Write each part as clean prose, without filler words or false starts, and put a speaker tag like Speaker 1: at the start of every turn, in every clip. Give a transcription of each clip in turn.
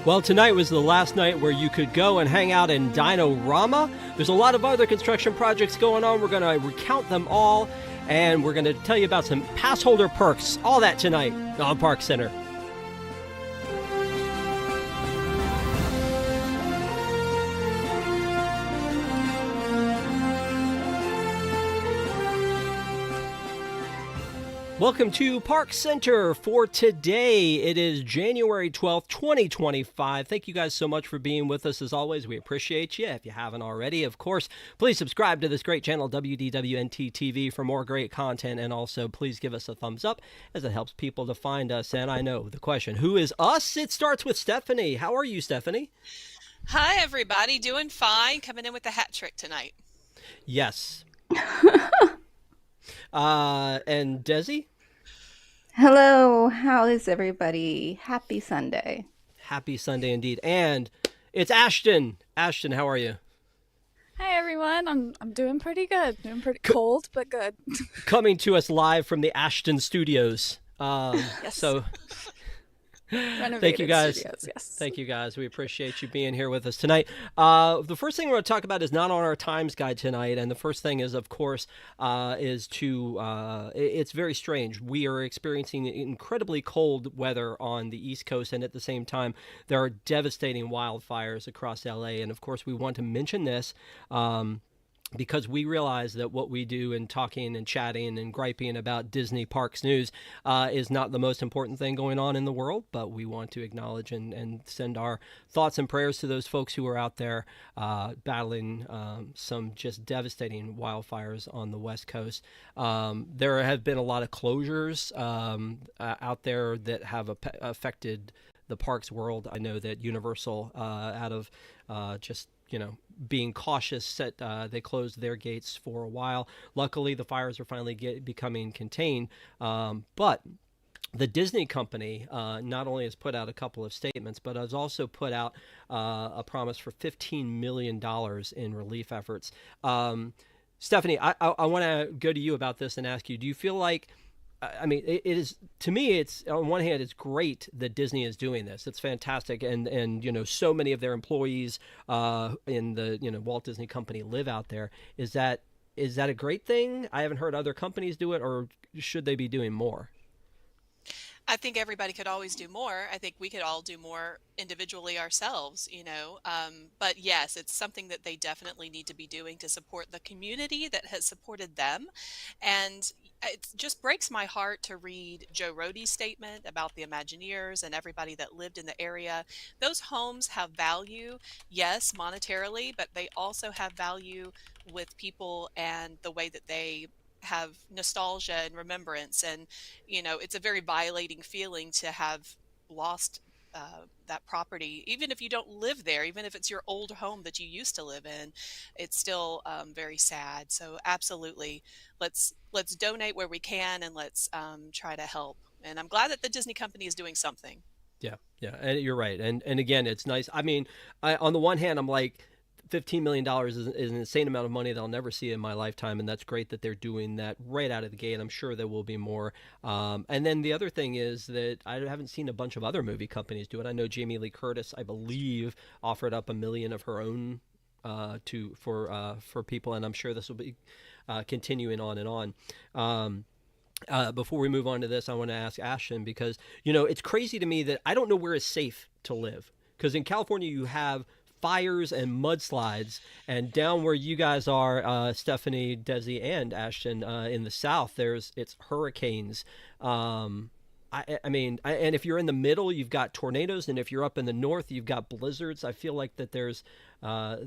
Speaker 1: Well, tonight was the last night where you could go and hang out in Dino-Rama. There's a lot of other construction projects going on. We're going to recount them all, and we're going to tell you about some Passholder perks. All that tonight on ParksCenter. Welcome to ParksCenter for today. It is January 12th, 2025. Thank you guys so much for being with us. As always, we appreciate you. If you haven't already, of course, please subscribe to this great channel, WDWNT TV, for more great content. And also, please give us a thumbs up as it helps people to find us. And I know the question, who is us? It starts with Stephanie. How are you, Stephanie?
Speaker 2: Hi, everybody. Doing fine. Coming in with the hat trick tonight.
Speaker 1: Yes. And Desi?
Speaker 3: Hello, how is everybody? Happy Sunday.
Speaker 1: Happy Sunday indeed. And it's Ashton. Ashton, how are you?
Speaker 4: Hi everyone. I'm doing pretty good. Doing pretty cold, but good.
Speaker 1: Coming to us live from the Ashton Studios.
Speaker 4: Yes.
Speaker 1: So
Speaker 4: Thank
Speaker 1: you guys.
Speaker 4: Studios, yes.
Speaker 1: Thank you guys. We appreciate you being here with us tonight. The first thing we're going to talk about is not on our times guide tonight, and the first thing is, of course, it's very strange. We are experiencing incredibly cold weather on the East Coast, and at the same time, there are devastating wildfires across LA. And of course, we want to mention this. Because we realize that what we do in talking and chatting and griping about Disney Parks news is not the most important thing going on in the world, but we want to acknowledge and send our thoughts and prayers to those folks who are out there battling some just devastating wildfires on the West Coast. There have been a lot of closures out there that have affected the parks world. I know that Universal, out of being cautious, they closed their gates for a while. Luckily, the fires are finally becoming contained. But the Disney company not only has put out a couple of statements, but has also put out a promise for $15 million in relief efforts. Stephanie, I want to go to you about this and ask you, do you feel like, I mean, it is, to me, it's, on one hand, it's great that Disney is doing this. It's fantastic. And so many of their employees in the, Walt Disney Company live out there. Is that a great thing? I haven't heard other companies do it, or should they be doing more?
Speaker 2: I think everybody could always do more. I think we could all do more individually ourselves, But yes, it's something that they definitely need to be doing to support the community that has supported them. And it just breaks my heart to read Joe Rohde's statement about the Imagineers and everybody that lived in the area. Those homes have value, yes, monetarily, but they also have value with people and the way that they have nostalgia and remembrance. And it's a very violating feeling to have lost that property, even if you don't live there, even if it's your old home that you used to live in. It's still very sad. So absolutely, let's donate where we can, and let's try to help. And I'm glad that the Disney company is doing something.
Speaker 1: Yeah, and you're right. And again, it's nice. I mean, on the one hand, I'm like, $15 million is an insane amount of money that I'll never see in my lifetime, and that's great that they're doing that right out of the gate. I'm sure there will be more. And then the other thing is that I haven't seen a bunch of other movie companies do it. I know Jamie Lee Curtis, I believe, offered up $1 million of her own for people, and I'm sure this will be continuing on and on. Before we move on to this, I want to ask Ashton, because it's crazy to me that I don't know where it's safe to live, because in California you have fires and mudslides, and down where you guys are, Stephanie, Desi, and Ashton, in the South, it's hurricanes. And if you're in the middle, you've got tornadoes, and if you're up in the north, you've got blizzards. I feel like that there's, I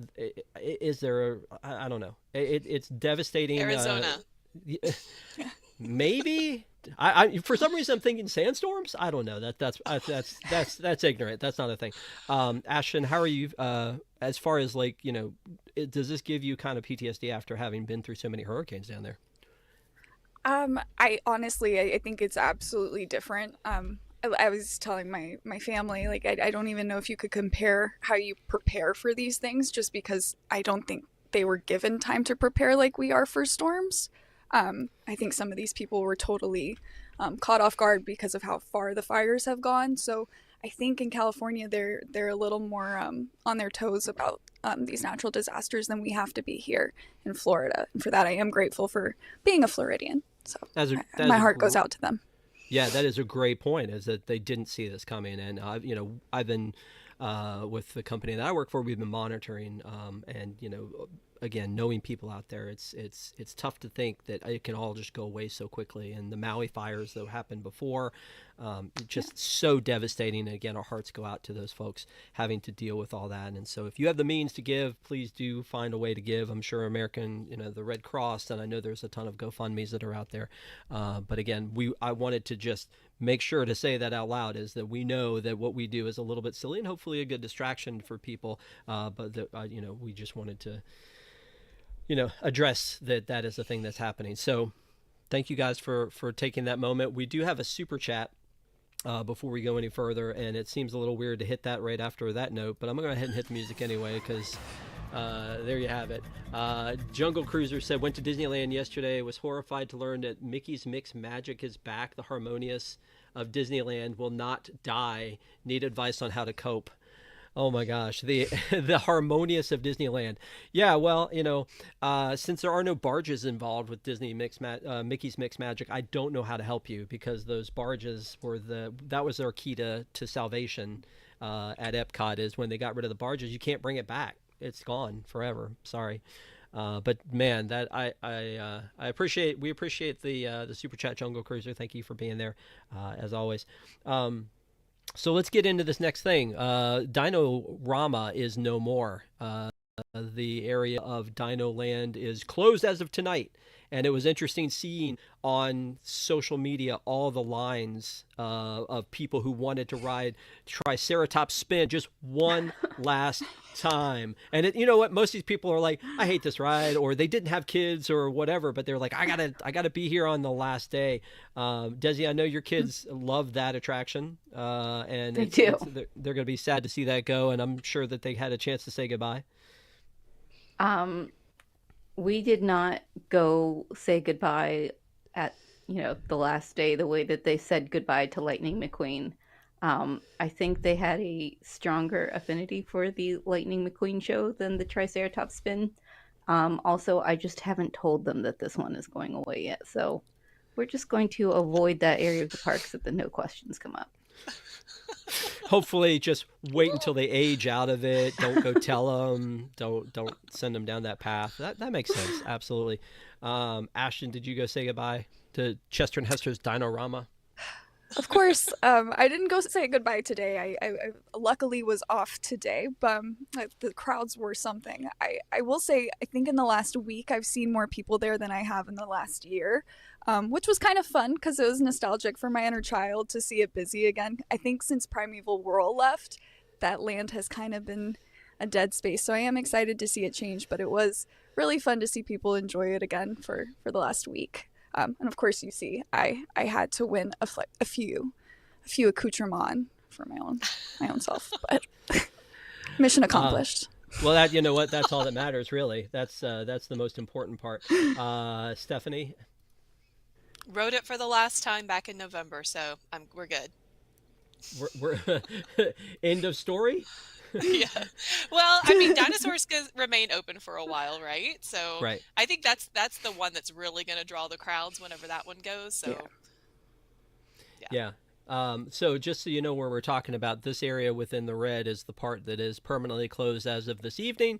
Speaker 1: don't know. It's devastating.
Speaker 2: Arizona.
Speaker 1: Maybe. I for some reason I'm thinking sandstorms. I don't know. That's ignorant. That's not a thing. Ashton, how are you? As far as does this give you kind of PTSD after having been through so many hurricanes down there?
Speaker 4: I honestly think it's absolutely different. I was telling my family, I don't even know if you could compare how you prepare for these things, just because I don't think they were given time to prepare like we are for storms. I think some of these people were totally caught off guard because of how far the fires have gone. So I think in California they're a little more on their toes about these natural disasters than we have to be here in Florida. And for that, I am grateful for being a Floridian. So my heart goes out to them.
Speaker 1: Yeah, that is a great point, is that they didn't see this coming. And, I've been with the company that I work for, we've been monitoring, and, again, knowing people out there, it's tough to think that it can all just go away so quickly. And the Maui fires that happened before, just so devastating. And again, our hearts go out to those folks having to deal with all that. And so if you have the means to give, please do find a way to give. I'm sure the Red Cross, and I know there's a ton of GoFundMes that are out there. But again, I wanted to just make sure to say that out loud, is that we know that what we do is a little bit silly and hopefully a good distraction for people. But that, we just wanted to, address that is a thing that's happening. So thank you guys for taking that moment. We do have a super chat before we go any further, and it seems a little weird to hit that right after that note, but I'm going to go ahead and hit the music anyway, because there you have it. Jungle Cruiser said, went to Disneyland yesterday, was horrified to learn that Mickey's Mix Magic is back. The Harmonious of Disneyland will not die. Need advice on how to cope. Oh my gosh, the Harmonious of Disneyland. Yeah, well, since there are no barges involved with Mickey's Mix Magic, I don't know how to help you, because those barges that was their key to salvation at Epcot, is when they got rid of the barges, you can't bring it back. It's gone forever. Sorry. But man, that we appreciate the super chat, Jungle Cruiser. Thank you for being there, as always. So let's get into this next thing. Dino-Rama is no more. The area of Dino Land is closed as of tonight. And it was interesting seeing on social media all the lines of people who wanted to ride Triceratops Spin just one last time. And you know what? Most of these people are like, I hate this ride, or they didn't have kids or whatever, but they're like, I gotta be here on the last day. Desi, I know your kids love that attraction, and
Speaker 3: they do.
Speaker 1: They're going to be sad to see that go, and I'm sure that they had a chance to say goodbye.
Speaker 3: We did not go say goodbye at, the last day, the way that they said goodbye to Lightning McQueen. I think they had a stronger affinity for the Lightning McQueen show than the Triceratops Spin. Also, I just haven't told them that this one is going away yet. So we're just going to avoid that area of the park so that no questions come up.
Speaker 1: Hopefully just wait until they age out of it. Don't go tell them. Don't send them down that path. That makes sense. Absolutely. Ashton, did you go say goodbye to Chester and Hester's Dino-Rama?
Speaker 4: Of course. I didn't go say goodbye today. I luckily was off today, but the crowds were something. I will say, I think in the last week, I've seen more people there than I have in the last year, which was kind of fun because it was nostalgic for my inner child to see it busy again. I think since Primeval Whirl left, that land has kind of been a dead space, so I am excited to see it change, but it was really fun to see people enjoy it again for the last week. And of course, you see, I had to win a few accoutrements for my own self, but mission accomplished.
Speaker 1: Well, you know what? That's all that matters, really. That's the most important part. Stephanie?
Speaker 2: Rode it for the last time back in November, so we're good.
Speaker 1: We're end of story?
Speaker 2: Yeah. Well, I mean, dinosaurs remain open for a while, right? So
Speaker 1: right.
Speaker 2: I think that's the one that's really going to draw the crowds whenever that one goes. So
Speaker 1: yeah. So just so you know where we're talking about, this area within the red is the part that is permanently closed as of this evening.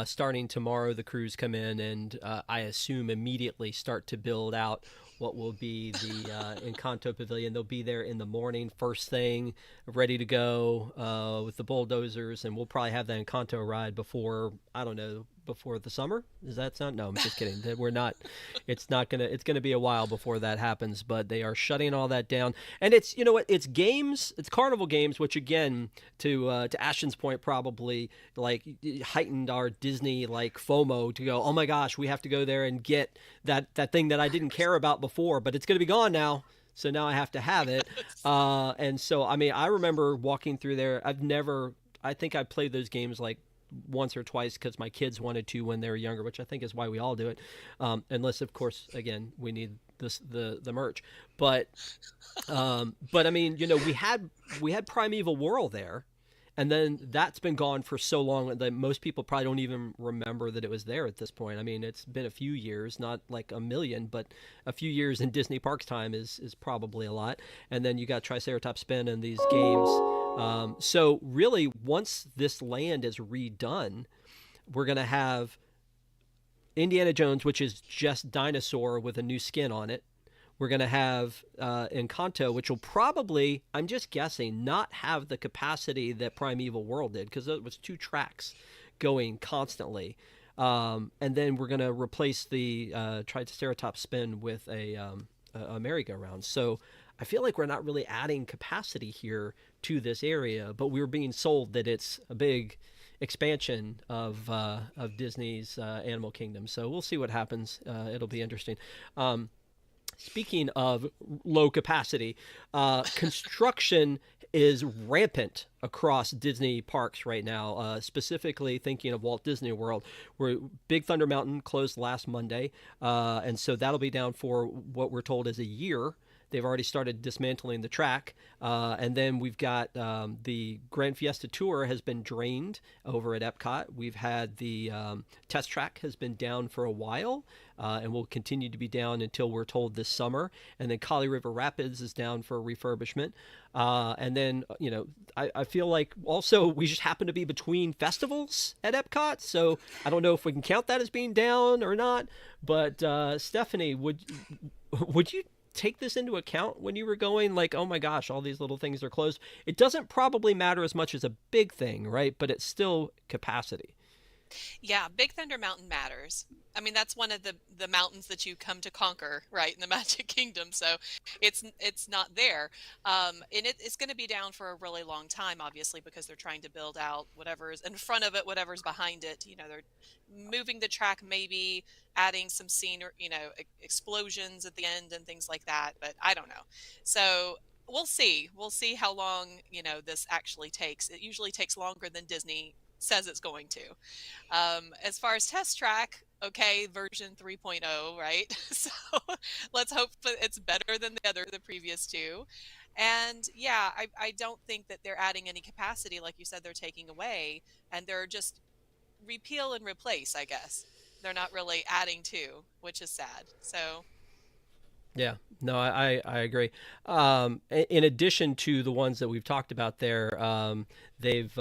Speaker 1: Starting tomorrow, the crews come in and I assume immediately start to build out what will be the Encanto Pavilion. They'll be there in the morning, first thing, ready to go with the bulldozers, and we'll probably have the Encanto ride before the summer. Does that sound? No, I'm just kidding. We're not. It's gonna be a while before that happens. But they are shutting all that down, and it's it's games, it's carnival games, which again, to Ashton's point, probably like heightened our Disney like FOMO to go, oh my gosh, we have to go there and get that thing that I didn't care about before, but it's gonna be gone now. So now I have to have it. And so I mean, I remember walking through there. I think I played those games like once or twice because my kids wanted to when they were younger, which I think is why we all do it. Unless, of course, again, we need the merch. But I mean, we had Primeval Whirl there, and then that's been gone for so long that most people probably don't even remember that it was there at this point. I mean, it's been a few years, not like a million, but a few years in Disney Parks time is probably a lot. And then you got Triceratops Spin and these games. So really, once this land is redone, we're going to have Indiana Jones, which is just dinosaur with a new skin on it. We're going to have Encanto, which will probably, I'm just guessing, not have the capacity that Primeval World did, because it was 2 tracks going constantly. And then we're going to replace the Triceratops Spin with a merry-go-round. So I feel like we're not really adding capacity here to this area, but we're being sold that it's a big expansion of Disney's Animal Kingdom. So we'll see what happens. It'll be interesting. Speaking of low capacity, construction is rampant across Disney parks right now, specifically thinking of Walt Disney World, where Big Thunder Mountain closed last Monday, and so that'll be down for what we're told is a year. They've already started dismantling the track. And then we've got the Gran Fiesta Tour has been drained over at EPCOT. We've had the test track has been down for a while and will continue to be down until we're told this summer. And then Kali River Rapids is down for refurbishment. And then, I feel like also we just happen to be between festivals at EPCOT. So I don't know if we can count that as being down or not. But Stephanie, would you take this into account when you were going, like, oh my gosh, all these little things are closed? It doesn't probably matter as much as a big thing, right? But it's still capacity.
Speaker 2: Yeah, Big Thunder Mountain matters. I mean, that's one of the mountains that you come to conquer, right, in the Magic Kingdom. So it's not there. And it's going to be down for a really long time, obviously, because they're trying to build out whatever's in front of it, whatever's behind it. They're moving the track, maybe adding some scene or, explosions at the end and things like that. But I don't know. So we'll see. We'll see how long, this actually takes. It usually takes longer than Disney says it's going to. As far as test track, okay, version 3.0, right? So let's hope that it's better than the previous 2. And yeah, I don't think that they're adding any capacity. Like you said, they're taking away, and they're just repeal and replace, I guess. They're not really adding to, which is sad. So
Speaker 1: yeah, no, I agree. In addition to the ones that we've talked about there, they've,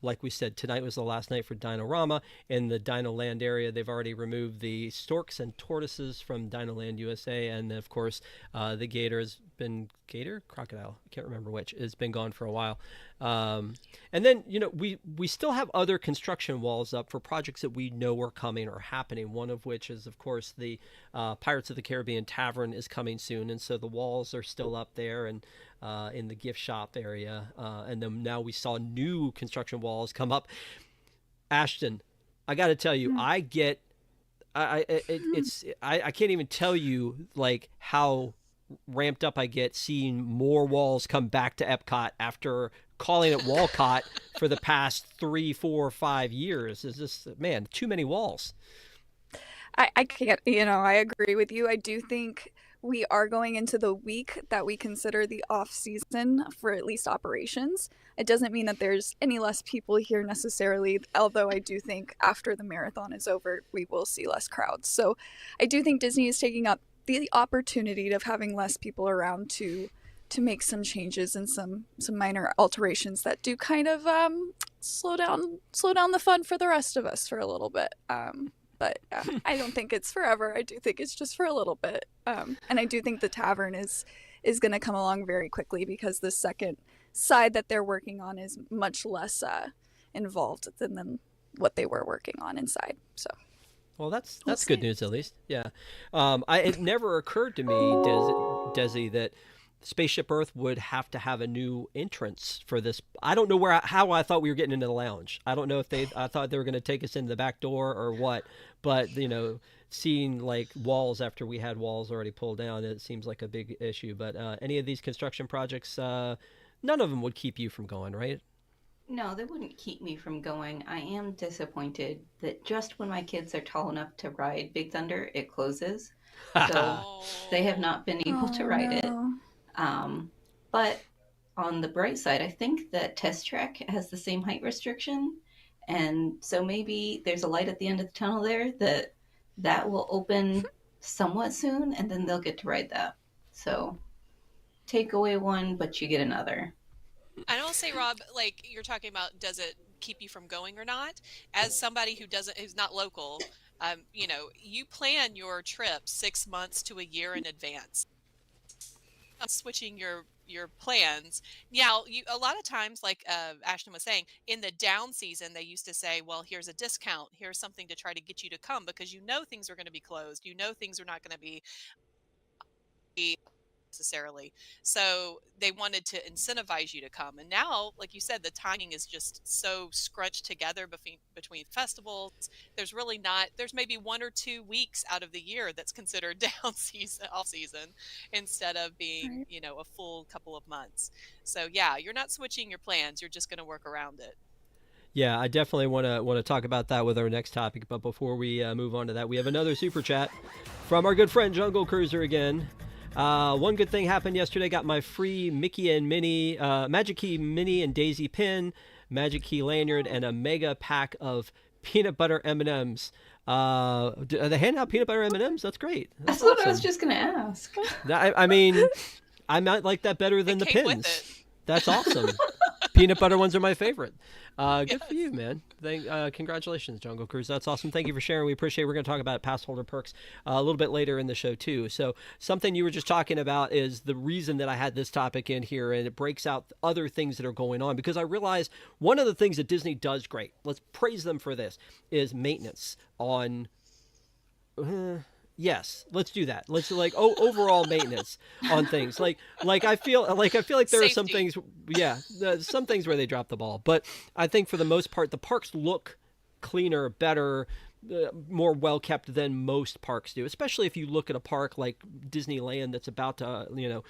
Speaker 1: like we said, tonight was the last night for Dino-Rama. In the Dino Land area, they've already removed the storks and tortoises from Dino Land USA. And of course, the crocodile, I can't remember which, has been gone for a while. And then, we still have other construction walls up for projects that we know are coming or happening. One of which is, of course, the Pirates of the Caribbean Tavern is coming soon. And so the walls are still up there and in the gift shop area. And then now we saw new construction walls come up. Ashton, I got to tell you, I can't even tell you like how ramped up I get seeing more walls come back to EPCOT after calling it Walcott for the past 3, 4, 5 years. Is this, man, too many walls?
Speaker 4: I can't, I agree with you. I do think we are going into the week that we consider the off season for at least operations. It doesn't mean that there's any less people here necessarily, although I do think after the marathon is over, we will see less crowds. So I do think Disney is taking up the opportunity of having less people around to make some changes and some minor alterations that do kind of slow down the fun for the rest of us for a little bit. But I don't think it's forever. I do think it's just for a little bit. And I do think the tavern is going to come along very quickly because the second side that they're working on is much less involved than what they were working on inside. So.
Speaker 1: Well, that's good news at least. Yeah. It never occurred to me, Desi, that Spaceship Earth would have to have a new entrance for this. I don't know how I thought we were getting into the lounge. I don't know if I thought they were going to take us into the back door or what, but seeing like walls after we had walls already pulled down, it seems like a big issue. But any of these construction projects, none of them would keep you from going, right?
Speaker 3: No, they wouldn't keep me from going. I am disappointed that just when my kids are tall enough to ride Big Thunder, it closes. So they have not been able to
Speaker 4: Oh
Speaker 3: ride it.
Speaker 4: no.
Speaker 3: But on the bright side, I think that Test Track has the same height restriction. And so maybe there's a light at the end of the tunnel there that will open somewhat soon, and then they'll get to ride that. So take away one, but you get another.
Speaker 2: I will say, Rob, like you're talking about, does it keep you from going or not? As somebody who's not local, you plan your trip 6 months to a year in advance. Switching your plans. Now, a lot of times, like Ashton was saying, in the down season, they used to say, "Well, here's a discount. Here's something to try to get you to come because things are going to be closed. Things are not going to be necessarily." So they wanted to incentivize you to come. And now, like you said, the timing is just so scrunched together between festivals. There's maybe 1 or 2 weeks out of the year that's considered down season, off season, instead of being,
Speaker 4: Right.
Speaker 2: a full couple of months. So yeah, you're not switching your plans. You're just going to work around it.
Speaker 1: Yeah, I definitely want to talk about that with our next topic. But before we move on to that, we have another super chat from our good friend Jungle Cruiser again. One good thing happened yesterday. Got my free Mickey and Minnie, Magic Key Minnie and Daisy pin, Magic Key lanyard, and a mega pack of peanut butter M&Ms. Are they handing out peanut butter M&Ms? That's great.
Speaker 3: That's
Speaker 1: Awesome.
Speaker 3: what I was just going to ask.
Speaker 1: I mean, I might like that better than the
Speaker 2: came with
Speaker 1: pins.
Speaker 2: it.
Speaker 1: That's awesome. Peanut butter ones are my favorite. Good for you, man. Congratulations, Jungle Cruise. That's awesome. Thank you for sharing. We appreciate it. We're going to talk about Passholder perks a little bit later in the show, too. So something you were just talking about is the reason that I had this topic in here, and it breaks out other things that are going on, because I realize one of the things that Disney does great, let's praise them for this, is maintenance on... Yes, let's do that. Let's overall maintenance on things. Like I feel like there are some things, some things where they drop the ball. But I think for the most part, the parks look cleaner, better, more well kept than most parks do. Especially if you look at a park like Disneyland that's about to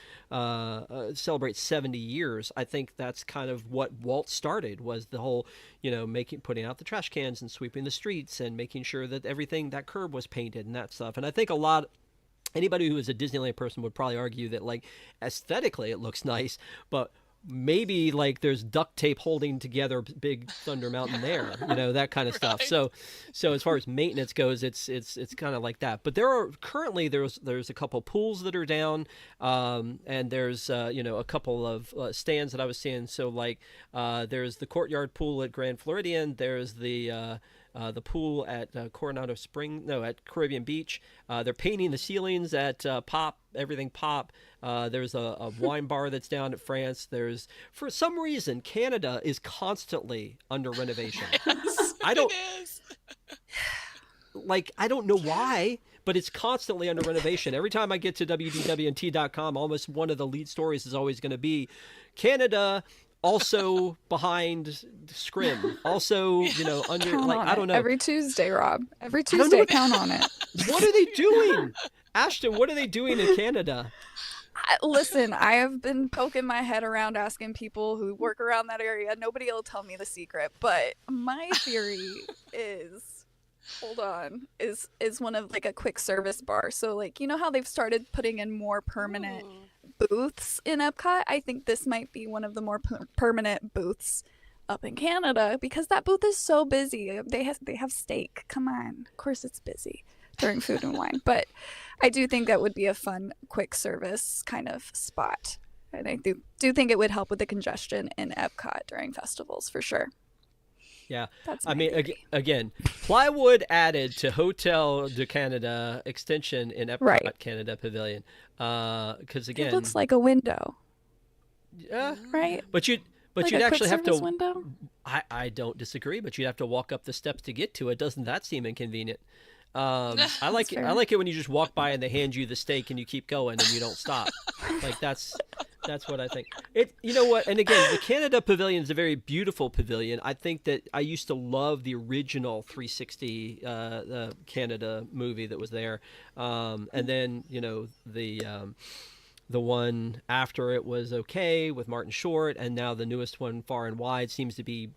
Speaker 1: celebrate 70 years. I think that's kind of what Walt started, was the whole putting out the trash cans and sweeping the streets and making sure that that curb was painted and that stuff. And I think anybody who is a Disneyland person would probably argue that, like, aesthetically it looks nice, but maybe like there's duct tape holding together Big Thunder Mountain there, that kind of stuff.
Speaker 2: Right.
Speaker 1: So as far as maintenance goes, it's kind of like that. But there's a couple pools that are down, and there's a couple of stands that I was seeing. So like there's the courtyard pool at Grand Floridian. There's the pool at at Caribbean Beach. They're painting the ceilings at Everything Pop. There's a wine bar that's down at France. For some reason, Canada is constantly under renovation.
Speaker 2: Yes,
Speaker 1: I don't
Speaker 2: it is.
Speaker 1: I don't know why, but it's constantly under renovation. Every time I get to WDWNT.com, almost one of the lead stories is always going to be Canada also behind Scrim. Also, under
Speaker 4: Count on
Speaker 1: I don't know.
Speaker 4: Every Tuesday, Rob. Every Tuesday, count on it.
Speaker 1: What are they doing? Ashton, what are they doing in Canada?
Speaker 4: Listen, I have been poking my head around asking people who work around that area. Nobody will tell me the secret, but my theory is, hold on, is one of like a quick service bar. So like, how they've started putting in more permanent booths in Epcot? I think this might be one of the more permanent booths up in Canada, because that booth is so busy. They have steak. Come on. Of course it's busy during Food and Wine, but I do think that would be a fun quick service kind of spot, and I do think it would help with the congestion in Epcot during festivals for sure.
Speaker 1: Yeah,
Speaker 4: That's
Speaker 1: I
Speaker 4: my
Speaker 1: mean,
Speaker 4: theory.
Speaker 1: again, plywood added to Hotel de Canada extension in Epcot
Speaker 4: Right.
Speaker 1: Canada Pavilion, because again,
Speaker 4: It looks like a window,
Speaker 1: yeah,
Speaker 4: right?
Speaker 1: but you'd
Speaker 4: Like a
Speaker 1: actually
Speaker 4: quick
Speaker 1: have
Speaker 4: service
Speaker 1: to.
Speaker 4: window.
Speaker 1: I don't disagree, but you'd have to walk up the steps to get to it. Doesn't that seem inconvenient? I like it.
Speaker 4: fair.
Speaker 1: I like it when you just walk by and they hand you the steak and you keep going and you don't stop. Like that's what I think. You know what? And again, the Canada Pavilion is a very beautiful pavilion. I think that I used to love the original 360 Canada movie that was there, and then the one after it was okay with Martin Short, and now the newest one, Far and Wide, seems to be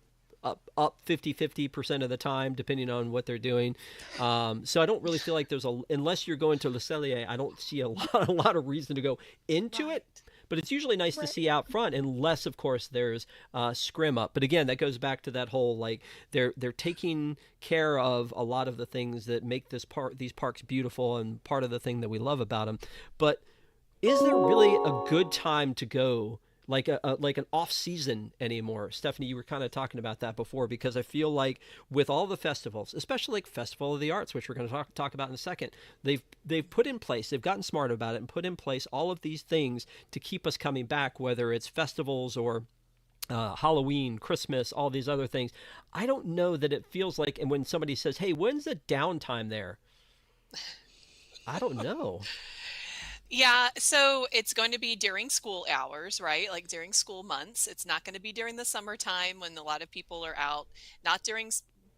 Speaker 1: up 50% of the time, depending on what they're doing. So I don't really feel like unless you're going to Le Cellier, I don't see a lot of reason to go into it. But it's usually nice to see out front, unless, of course, there's scrim up. But again, that goes back to that whole, like, they're taking care of a lot of the things that make these parks beautiful and part of the thing that we love about them. But is there really a good time to go, like an off season anymore? Stephanie, you were kind of talking about that before, because I feel like with all the festivals, especially like Festival of the Arts, which we're going to talk about in a second, they've put in place, they've gotten smart about it and put in place all of these things to keep us coming back, whether it's festivals or Halloween, Christmas, all these other things. I don't know that it feels like, and when somebody says, hey, when's the downtime there? I don't know.
Speaker 2: Yeah, so it's going to be during school hours, right? Like during school months. It's not going to be during the summertime when a lot of people are out, not during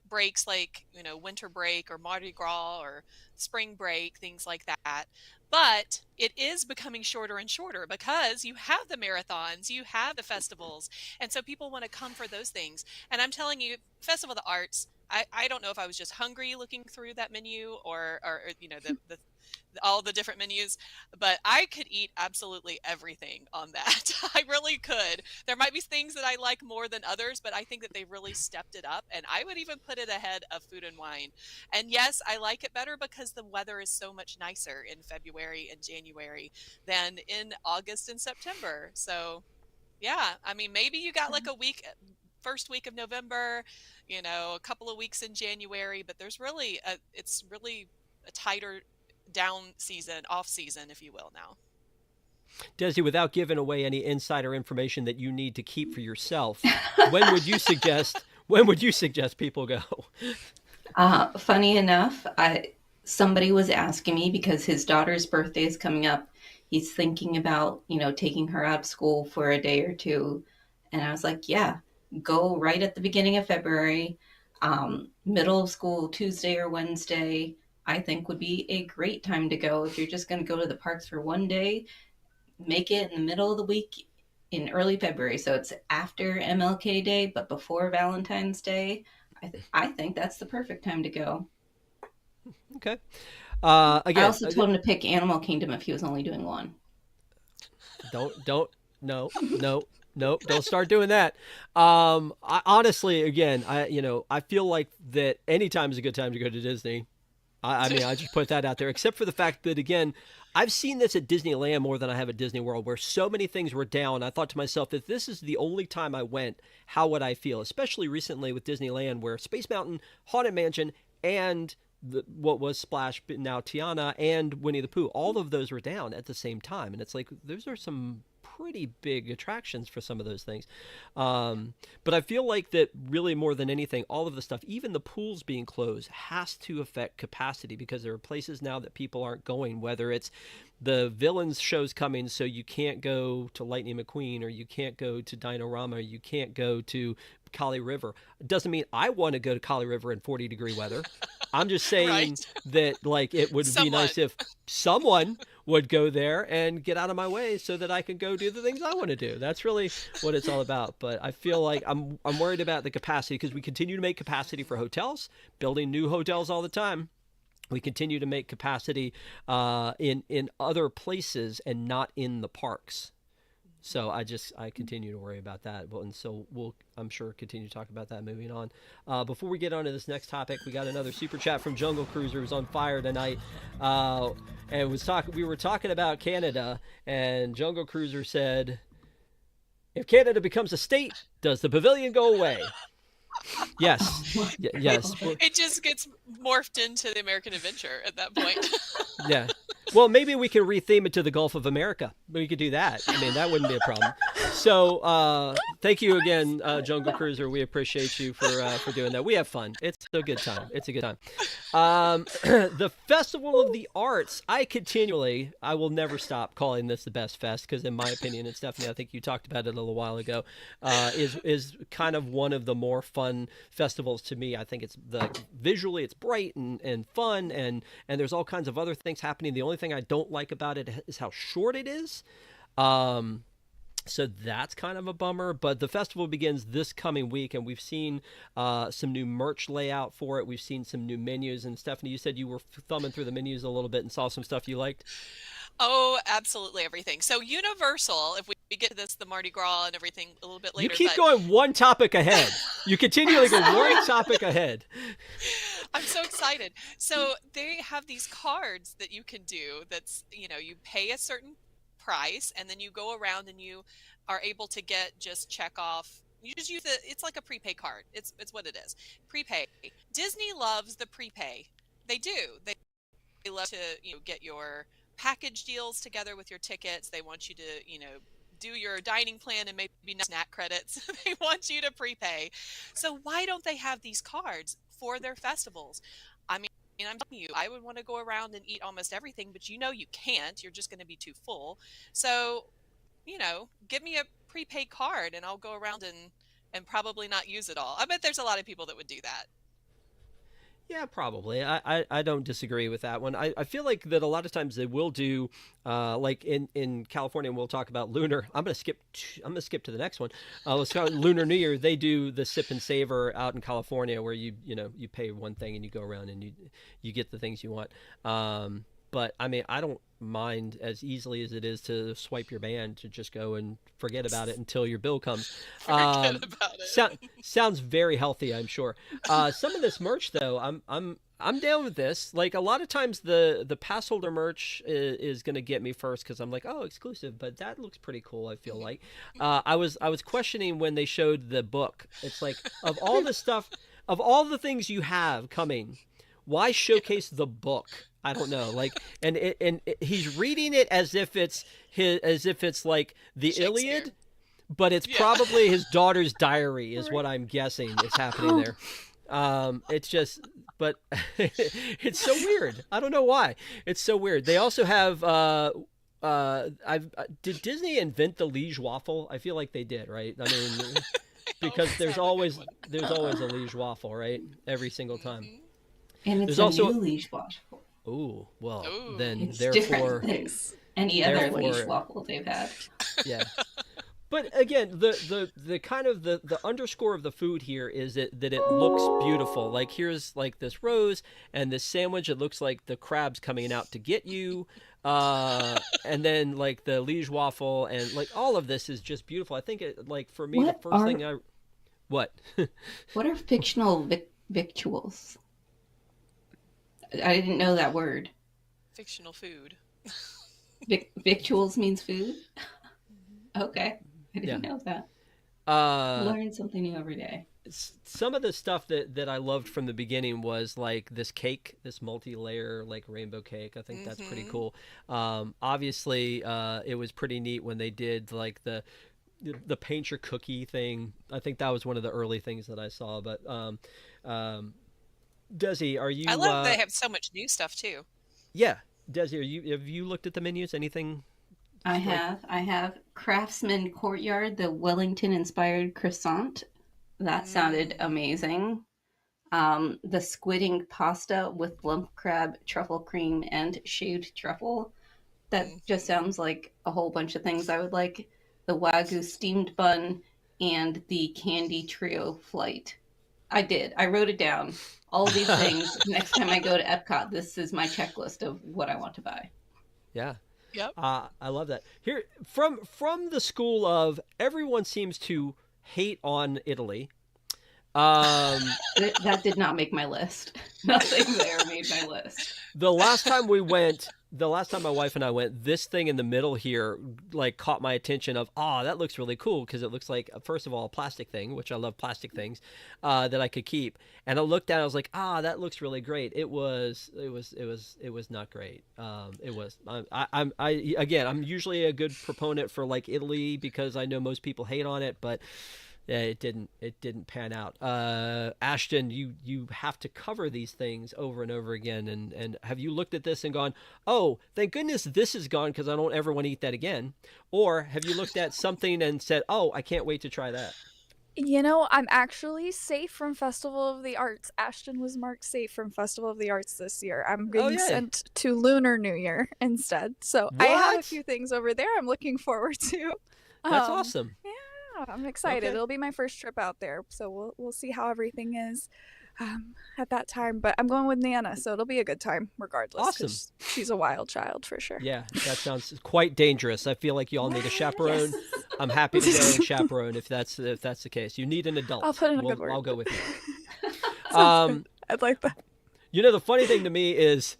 Speaker 2: breaks like, winter break or Mardi Gras or spring break, things like that. But it is becoming shorter and shorter because you have the marathons, you have the festivals, and so people want to come for those things. And I'm telling you, Festival of the Arts, I don't know if I was just hungry looking through that menu or the all the different menus, but I could eat absolutely everything on that. I really could. There might be things that I like more than others, but I think that they really stepped it up, and I would even put it ahead of Food and Wine. And yes, I like it better because the weather is so much nicer in February and January than in August and September. So yeah, I mean, maybe you got like a week, first week of November, a couple of weeks in January, but it's really a tighter down season, off season, if you will, now.
Speaker 1: Desi, without giving away any insider information that you need to keep for yourself, when would you suggest people go?
Speaker 3: Funny enough, somebody was asking me because his daughter's birthday is coming up. He's thinking about, taking her out of school for a day or two. And I was like, yeah, go right at the beginning of February, middle of school, Tuesday or Wednesday, I think would be a great time to go. If you're just going to go to the parks for one day, make it in the middle of the week in early February. So it's after MLK Day, but before Valentine's Day. I think that's the perfect time to go.
Speaker 1: Okay. Again,
Speaker 3: I also told him to pick Animal Kingdom if he was only doing one.
Speaker 1: No, don't start doing that. Honestly, again, I feel like that any time is a good time to go to Disney. I mean, I just put that out there, except for the fact that, again, I've seen this at Disneyland more than I have at Disney World, where so many things were down. I thought to myself, if this is the only time I went, how would I feel? Especially recently with Disneyland, where Space Mountain, Haunted Mansion, and what was Splash, but now Tiana, and Winnie the Pooh, all of those were down at the same time. And it's like, those are some pretty big attractions for some of those things. But I feel like that really more than anything, all of the stuff, even the pools being closed, has to affect capacity, because there are places now that people aren't going, whether it's the Villains show's coming, so you can't go to Lightning McQueen, or you can't go to Dino-Rama, or you can't go to Kali River. It doesn't mean I want to go to Kali River in 40-degree weather. I'm just saying
Speaker 2: Right.
Speaker 1: that, like, it would be nice if someone would go there and get out of my way so that I can go do the things I want to do. That's really what it's all about. But I feel like I'm worried about the capacity, because we continue to make capacity for hotels, building new hotels all the time. We continue to make capacity in other places and not in the parks. So I continue to worry about that. And so we'll, I'm sure, continue to talk about that moving on. Before we get on to this next topic, we got another super chat from Jungle Cruiser, who's on fire tonight. And we were talking about Canada, and Jungle Cruiser said, if Canada becomes a state, does the pavilion go away? Yes. Yes.
Speaker 2: It just gets morphed into the American Adventure at that point.
Speaker 1: Yeah. Well, maybe we can retheme it to the Gulf of America. We could do that. I mean, that wouldn't be a problem. So thank you again, Jungle Cruiser. We appreciate you for doing that. We have fun. It's a good time. It's a good time. The Festival of the Arts, I will never stop calling this the best fest, because in my opinion, and Stephanie, I think you talked about it a little while ago, is kind of one of the more fun festivals to me. I think it's visually it's bright and fun, and there's all kinds of other things happening. The only thing I don't like about it is how short it is. So that's kind of a bummer, but the festival begins this coming week, and we've seen some new merch layout for it. We've seen some new menus, and Stephanie, you said you were thumbing through the menus a little bit and saw some stuff you liked.
Speaker 2: Oh, absolutely everything. So Universal, if we get to this, the Mardi Gras and everything a little bit
Speaker 1: You
Speaker 2: later,
Speaker 1: keep
Speaker 2: but
Speaker 1: going one topic ahead. You continually go one topic ahead.
Speaker 2: I'm so excited. So they have these cards that you can do that's, you pay a certain price and then you go around and you are able to just check off. You just use it's like a prepay card. It's what it is. Prepay. Disney loves the prepay. They do. They love to, get your package deals together with your tickets. They want you to, do your dining plan and maybe snack credits. They want you to prepay. So why don't they have these cards for their festivals? I mean, I'm telling you, I would want to go around and eat almost everything, but you can't. You're just going to be too full. So, give me a prepaid card and I'll go around and probably not use it all. I bet there's a lot of people that would do that.
Speaker 1: Yeah, probably. I don't disagree with that one. I feel like that a lot of times they will do, like in California, and we'll talk about Lunar. I'm gonna skip to the next one. Let's go Lunar New Year. They do the sip and savor out in California, where you pay one thing and you go around and you get the things you want. But I mean, I don't mind as easily as it is to swipe your band to just go and forget about it until your bill comes.
Speaker 2: Forget about it.
Speaker 1: Sounds very healthy, I'm sure. Some of this merch, though, I'm down with this. Like a lot of times, the Passholder merch is going to get me first because I'm like, oh, exclusive, but that looks pretty cool. I feel like I was questioning when they showed the book. It's like of all the stuff, of all the things you have coming, why showcase the book? I don't know. Like, and he's reading it as if it's like the Iliad, but it's probably his daughter's diary, is what I'm guessing is happening there. It's just, but it's so weird. I don't know why. It's so weird. They also have. Did Disney invent the liege waffle? I feel like they did, right? I mean, because there's always a liege waffle, right? Every single time.
Speaker 5: And it's
Speaker 1: There's
Speaker 5: new liege waffle.
Speaker 1: Oh, well,
Speaker 2: Ooh.
Speaker 1: then
Speaker 5: It's
Speaker 1: therefore,
Speaker 5: different than any other liege waffle they've had.
Speaker 1: yeah. But again, the kind of the underscore of the food here is that it looks beautiful. Like here's like this rose and this sandwich. It looks like the crab's coming out to get you. And then like the liege waffle and like all of this is just beautiful. I think it like for me
Speaker 5: What
Speaker 1: the first thing what
Speaker 5: What are fictional victuals? I didn't know that word.
Speaker 2: Fictional food.
Speaker 5: Victuals means food? Okay. I didn't know that. Learn something new every day.
Speaker 1: Some of the stuff that I loved from the beginning was like this cake, this multi-layer like rainbow cake. I think that's pretty cool. Obviously, it was pretty neat when they did like the paint your cookie thing. I think that was one of the early things that I saw. But Desi, are you?
Speaker 2: I love they have so much new stuff too.
Speaker 1: Yeah, Desi, have you looked at the menus? Anything?
Speaker 5: I have Craftsman Courtyard, the Wellington-inspired croissant. That sounded amazing. The squidding pasta with lump crab, truffle cream, and shaved truffle. That just sounds like a whole bunch of things I would like. The Wagyu steamed bun and the candy trio flight. I wrote it down. All these things. Next time I go to EPCOT, this is my checklist of what I want to buy.
Speaker 1: Yeah.
Speaker 2: Yep.
Speaker 1: I love that. Here, from the school of everyone seems to hate on Italy.
Speaker 5: That did not make my list. Nothing there made my list.
Speaker 1: The last time my wife and I went, this thing in the middle here like caught my attention of, that looks really cool because it looks like, first of all, a plastic thing, which I love plastic things, that I could keep. And I looked at it, I was like, that looks really great. It was not great. I'm usually a good proponent for like Italy because I know most people hate on it, but yeah, it didn't pan out. Ashton, you have to cover these things over and over again. And have you looked at this and gone, oh, thank goodness this is gone because I don't ever want to eat that again? Or have you looked at something and said, oh, I can't wait to try that?
Speaker 4: I'm actually safe from Festival of the Arts. Ashton was marked safe from Festival of the Arts this year. I'm being sent to Lunar New Year instead. So I have a few things over there I'm looking forward to.
Speaker 1: That's
Speaker 4: Um,
Speaker 1: awesome.
Speaker 4: yeah, I'm excited.
Speaker 1: Okay.
Speaker 4: It'll be my first trip out there, so we'll see how everything is at that time. But I'm going with Nana, so it'll be a good time regardless,
Speaker 1: Awesome.
Speaker 4: because she's a wild child for sure.
Speaker 1: Yeah, that sounds quite dangerous. I feel like you all need a chaperone.
Speaker 5: Yes.
Speaker 1: I'm happy to go and chaperone if that's the case. You need an adult.
Speaker 4: I'll put in a good word.
Speaker 1: I'll go with you.
Speaker 4: Sounds good. I'd like that.
Speaker 1: You know, the funny thing to me is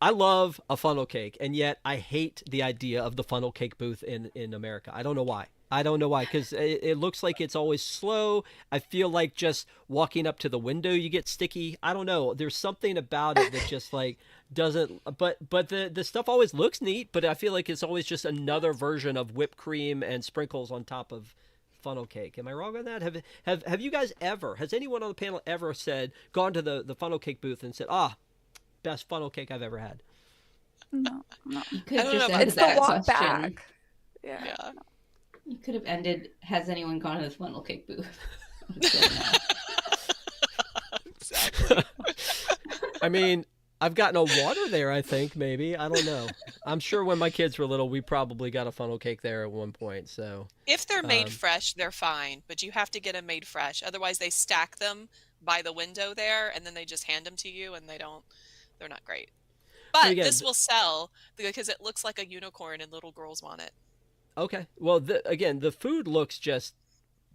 Speaker 1: I love a funnel cake, and yet I hate the idea of the funnel cake booth in America. I don't know why. I don't know why, because it looks like it's always slow. I feel like just walking up to the window, you get sticky. I don't know. There's something about it that just like doesn't. But the stuff always looks neat. But I feel like it's always just another version of whipped cream and sprinkles on top of funnel cake. Am I wrong on that? Have you guys ever? Has anyone on the panel ever gone to the funnel cake booth and said, best funnel cake I've ever had?
Speaker 4: No.
Speaker 5: You could
Speaker 2: I
Speaker 5: have
Speaker 2: don't know
Speaker 5: just
Speaker 2: about
Speaker 5: ended
Speaker 4: It's the
Speaker 5: that
Speaker 4: walk
Speaker 5: question.
Speaker 4: back. Yeah.
Speaker 2: Yeah.
Speaker 5: You could have ended, has anyone gone to the funnel cake booth? I would say no.
Speaker 2: Exactly.
Speaker 1: I mean, I've gotten a water there, I think, maybe. I don't know. I'm sure when my kids were little, we probably got a funnel cake there at one point. So,
Speaker 2: If they're made
Speaker 1: Um,
Speaker 2: fresh, they're fine, but you have to get them made fresh. Otherwise, they stack them by the window there, and then they just hand them to you, and they're not great. But
Speaker 1: again,
Speaker 2: this will sell because it looks like a unicorn, and little girls want it.
Speaker 1: okay. Well, again, the food looks just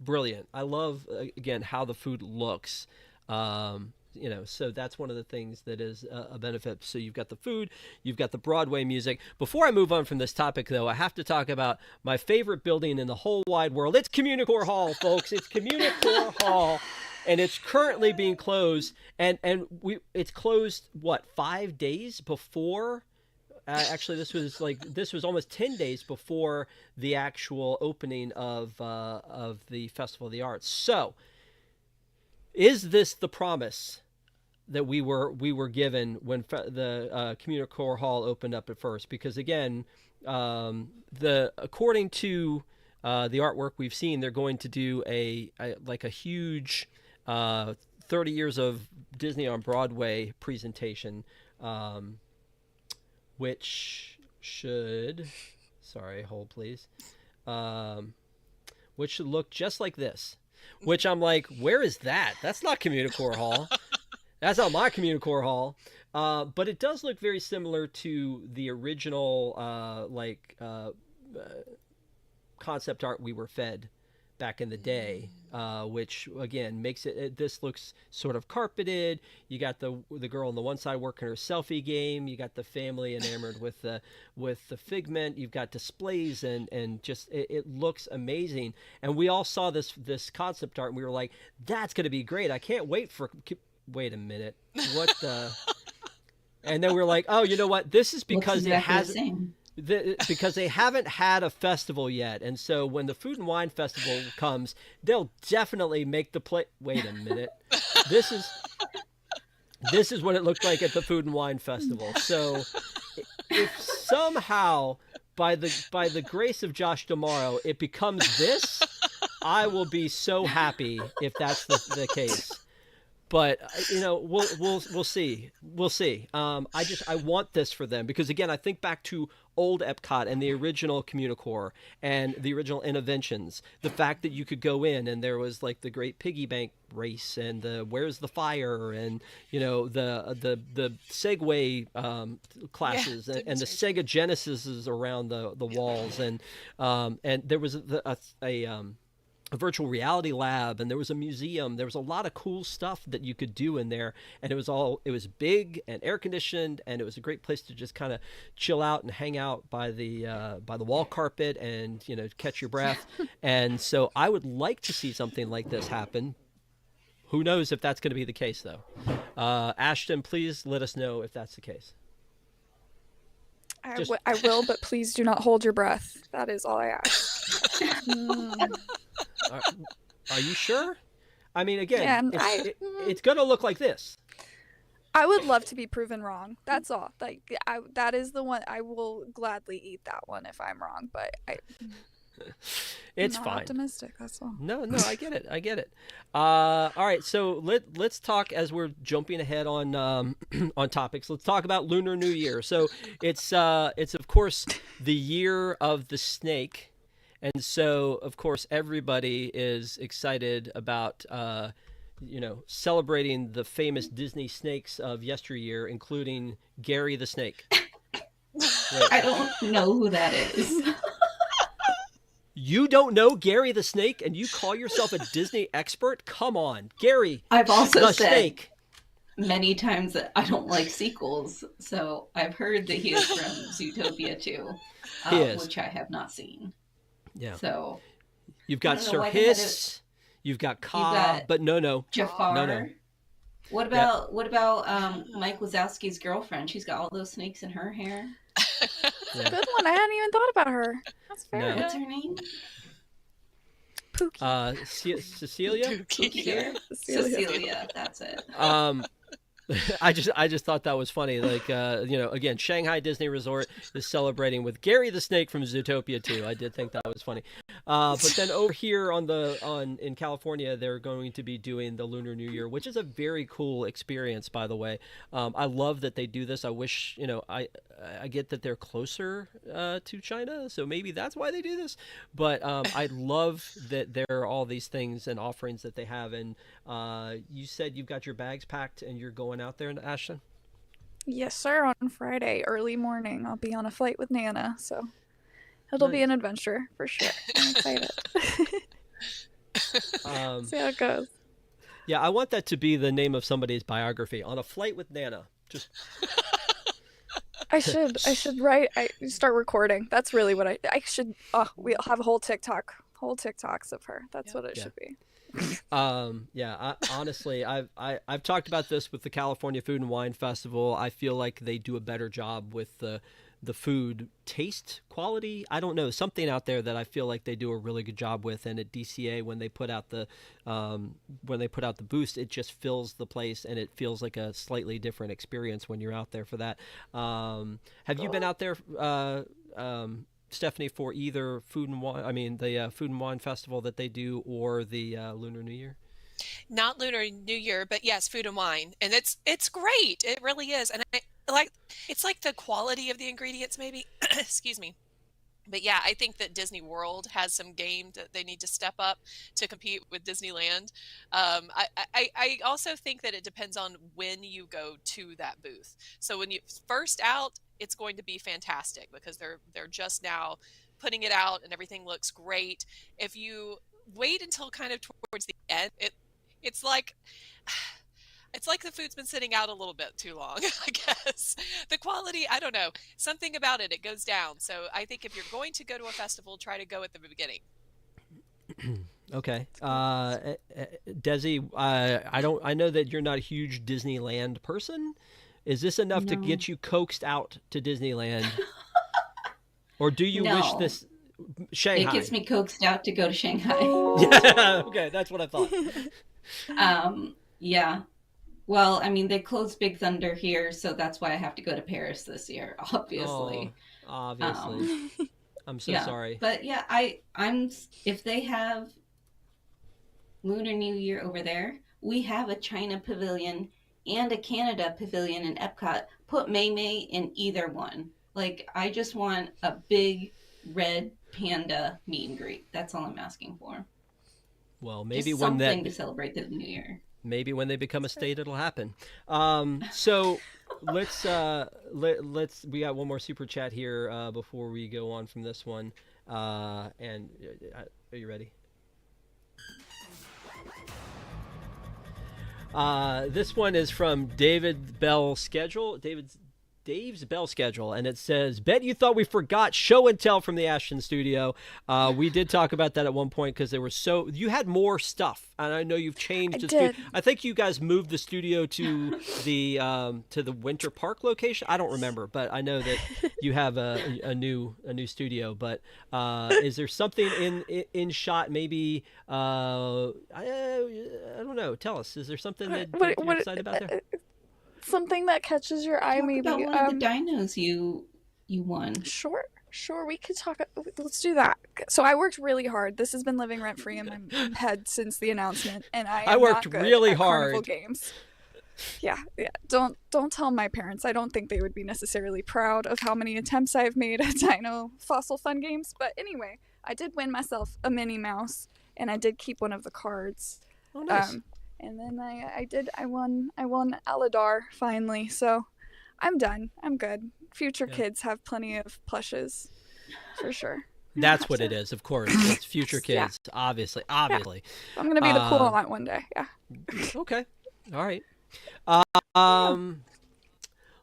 Speaker 1: brilliant. I love, again, how the food looks. So that's one of the things that is a benefit. So you've got the food, you've got the Broadway music. Before I move on from this topic, though, I have to talk about my favorite building in the whole wide world. It's Communicore Hall, folks. It's Communicore Hall, and it's currently being closed. And it's closed 5 days before. Actually, this was almost 10 days before the actual opening of the Festival of the Arts. So, is this the promise that we were given when the Communicore Hall opened up at first? Because again, according to the artwork we've seen, they're going to do a huge 30 years of Disney on Broadway presentation. Which should, sorry, hold please, which should look just like this, which I'm like, where is that? That's not Communicore Hall. That's not my Communicore Hall. But it does look very similar to the original, concept art we were fed back in the day, which again makes this looks sort of carpeted. You got the girl on the one side working her selfie game. You got the family enamored with the figment. You've got displays and just it looks amazing. And we all saw this concept art and we were like, that's going to be great. I can't wait for. Wait a minute, what the? And then we were like, oh, you know what? This is because it hasn't. Because they haven't had a festival yet, and so when the Food and Wine Festival comes, they'll definitely make the play. Wait a minute, this is what it looked like at the Food and Wine Festival. So, if somehow by the grace of Josh D'Amaro it becomes this, I will be so happy if that's the case. But we'll see. We'll see. I want this for them because again, I think back to old EPCOT and the original Communicore and the original Interventions. The fact that you could go in and there was like the Great Piggy Bank race and the Where's the Fire and the Segway classes and the Sega Genesises around the walls and there was a virtual reality lab and there was a museum. There was a lot of cool stuff that you could do in there, and it was big and air conditioned, and it was a great place to just kind of chill out and hang out by the wall carpet and catch your breath. And so I would like to see something like this happen. Who knows if that's going to be the case though? Ashton, please let us know if that's the case.
Speaker 4: I will, but please do not hold your breath. That is all I ask.
Speaker 1: Are you sure? I mean, again,
Speaker 4: Yeah,
Speaker 1: it's going to look like this.
Speaker 4: I would love to be proven wrong. That's all. That is the one. I will gladly eat that one if I'm wrong, but
Speaker 1: It's
Speaker 4: I'm not
Speaker 1: fine.
Speaker 4: optimistic. That's all.
Speaker 1: No, I get it. All right, so let's talk as we're jumping ahead on on topics. Let's talk about Lunar New Year. So it's of course the year of the snake, And so, of course, everybody is excited about, celebrating the famous Disney snakes of yesteryear, including Gary the Snake. Wait,
Speaker 5: I don't know who that is.
Speaker 1: you don't know Gary the Snake, and you call yourself a Disney expert? Come on, Gary.
Speaker 5: I've also
Speaker 1: the
Speaker 5: said
Speaker 1: Snake.
Speaker 5: many times that I don't like sequels, so I've heard that he is from Zootopia too, which I have not seen.
Speaker 1: Yeah.
Speaker 5: So
Speaker 1: you've got Sir Hiss, you've got Ka, but no.
Speaker 5: Jafar.
Speaker 1: No.
Speaker 5: What about Mike Wazowski's girlfriend? She's got all those snakes in her hair.
Speaker 4: Good one. I hadn't even thought about her. That's fair.
Speaker 1: No.
Speaker 5: What's her name?
Speaker 4: Pookie.
Speaker 1: Cecilia?
Speaker 5: Cecilia, that's it.
Speaker 1: I just thought that was funny. Like, again, Shanghai Disney Resort is celebrating with Gary the Snake from Zootopia 2. I did think that was funny. But then over here in California, they're going to be doing the Lunar New Year, which is a very cool experience, by the way. I love that they do this. I wish, I get that they're closer to China, so maybe that's why they do this. But I love that there are all these things and offerings that they have. And you said you've got your bags packed and you're going out there, Ashton?
Speaker 4: Yes, sir. On Friday, early morning, I'll be on a flight with Nana, so it'll be an adventure for sure. I'm excited. See how it goes.
Speaker 1: Yeah, I want that to be the name of somebody's biography. On a flight with Nana. Just.
Speaker 4: I should write. I start recording. That's really what I should. We'll have whole TikToks of her. That's what it should be.
Speaker 1: Honestly, I've talked about this with the California Food and Wine Festival. I feel like they do a better job with the food taste quality. I don't know, something out there that I feel like they do a really good job with. And at DCA, when they put out the boost, it just fills the place and it feels like a slightly different experience when you're out there for that. Have you been out there, Stephanie, for either food and wine? I mean, the Food and Wine Festival that they do, or the Lunar New Year?
Speaker 2: Not Lunar New Year, but yes, Food and Wine, and it's great. It really is, and it's like the quality of the ingredients, maybe. Excuse me. But yeah, I think that Disney World has some game that they need to step up to compete with Disneyland. I also think that it depends on when you go to that booth. So when you first out, it's going to be fantastic because they're just now putting it out and everything looks great. If you wait until kind of towards the end, it's like the food's been sitting out a little bit too long, I guess. The quality, I don't know. Something about it goes down. So I think if you're going to go to a festival, try to go at the beginning.
Speaker 1: Okay. Desi, I know that you're not a huge Disneyland person. Is this enough to get you coaxed out to Disneyland? Or do you wish this Shanghai?
Speaker 5: It gets me coaxed out to go to Shanghai.
Speaker 1: Yeah, okay, that's what I thought.
Speaker 5: Yeah. Well, I mean, they closed Big Thunder here, so that's why I have to go to Paris this year, obviously.
Speaker 1: Oh, obviously. I'm so sorry.
Speaker 5: But yeah, I'm if they have Lunar New Year over there, we have a China pavilion and a Canada pavilion in EPCOT. Put Mei Mei in either one. Like, I just want a big red panda meet and greet. That's all I'm asking for.
Speaker 1: Well, maybe
Speaker 5: just
Speaker 1: when
Speaker 5: something to celebrate the New Year.
Speaker 1: Maybe when they become a state, it'll happen. So let's we got one more super chat here before we go on from this one. And are you ready? This one is from David Bell Schedule. Dave's Bell Schedule, and it says, "Bet you thought we forgot show and tell from the Ashton studio." We did talk about that at one point because you had more stuff, and I know you've changed. I think you guys moved the studio to the Winter Park location. I don't remember, but I know that you have a new studio. But is there something in shot? Maybe I don't know. Tell us. Is there something that you're excited about there?
Speaker 4: Something that catches your eye, maybe.
Speaker 5: About one of the dinos you won.
Speaker 4: Sure. We could talk. Let's do that. So I worked really hard. This has been living rent free in my head since the announcement, and I worked not good
Speaker 1: really
Speaker 4: at
Speaker 1: hard.
Speaker 4: Carnival games. Yeah. Don't tell my parents. I don't think they would be necessarily proud of how many attempts I've made at dino fossil fun games. But anyway, I did win myself a Minnie Mouse, and I did keep one of the cards.
Speaker 1: Oh, nice.
Speaker 4: And then I won Aladar finally. So I'm done. I'm good. Future kids have plenty of plushes, for sure.
Speaker 1: That's what it is, of course. It's future kids, obviously.
Speaker 4: I'm gonna be the cool one one day. Yeah.
Speaker 1: Okay. All right.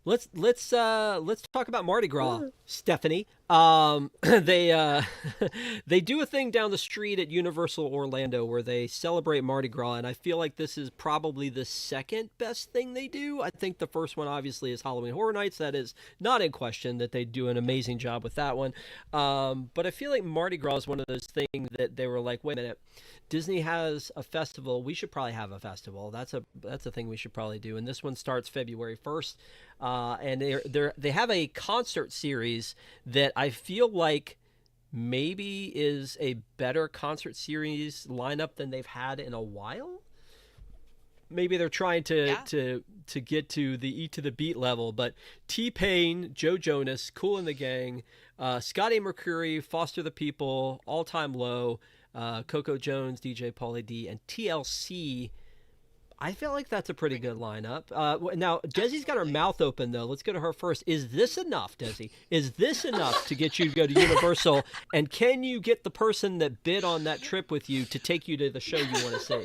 Speaker 1: Let's talk about Mardi Gras, Stephanie. They they do a thing down the street at Universal Orlando where they celebrate Mardi Gras, and I feel like this is probably the second best thing they do. I think the first one obviously is Halloween Horror Nights. That is not in question, that they do an amazing job with that one. But I feel like Mardi Gras is one of those things that they were like, wait a minute, Disney has a festival. We should probably have a festival. That's a thing we should probably do. And this one starts February 1st. And they have a concert series that I feel like maybe is a better concert series lineup than they've had in a while. Maybe they're trying to get to the Eat to the Beat level, but T-Pain, Joe Jonas, Kool and the Gang, Scotty Mercury, Foster the People, All Time Low, Coco Jones, DJ Pauly D, and TLC. I feel like that's a pretty good lineup. Now, Desi's got her mouth open, though. Let's go to her first. Is this enough, Desi? Is this enough to get you to go to Universal? And can you get the person that bid on that trip with you to take you to the show you want to see?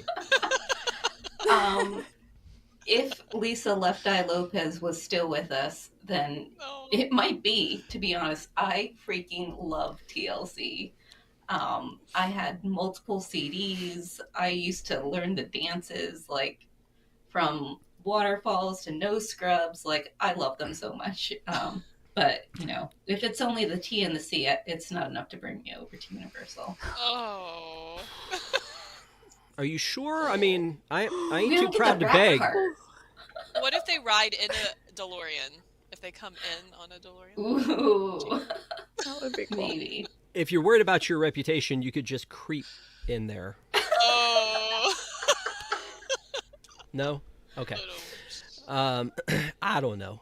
Speaker 5: If Lisa Left Eye Lopez was still with us, then it might be, to be honest. I freaking love TLC. I had multiple CDs. I used to learn the dances, like from waterfalls to no scrubs. Like, I love them so much. But, you know, if it's only the T and the C, it's not enough to bring me over to Universal.
Speaker 2: Oh.
Speaker 1: Are you sure? I mean, I ain't too proud to beg.
Speaker 2: What if they ride in a DeLorean? If they come in on a DeLorean?
Speaker 5: Ooh.
Speaker 4: That would be cool.
Speaker 5: Maybe.
Speaker 1: If you're worried about your reputation, you could just creep in there.
Speaker 2: Oh.
Speaker 1: No? Okay. I don't know.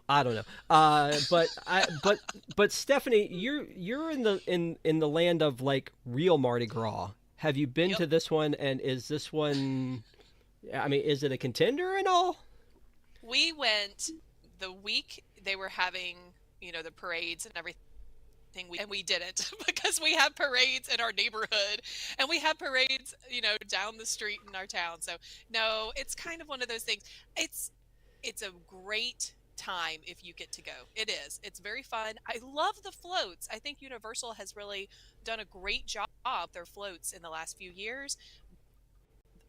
Speaker 1: But Stephanie, you're in the land of like real Mardi Gras. Have you been to this one? And is this one? I mean, is it a contender and all?
Speaker 2: We went the week they were having, the parades and everything. And we didn't because we have parades in our neighborhood and we have parades, down the street in our town. So no, it's kind of one of those things. It's a great time if you get to go. It is. It's very fun. I love the floats. I think Universal has really done a great job with their floats in the last few years.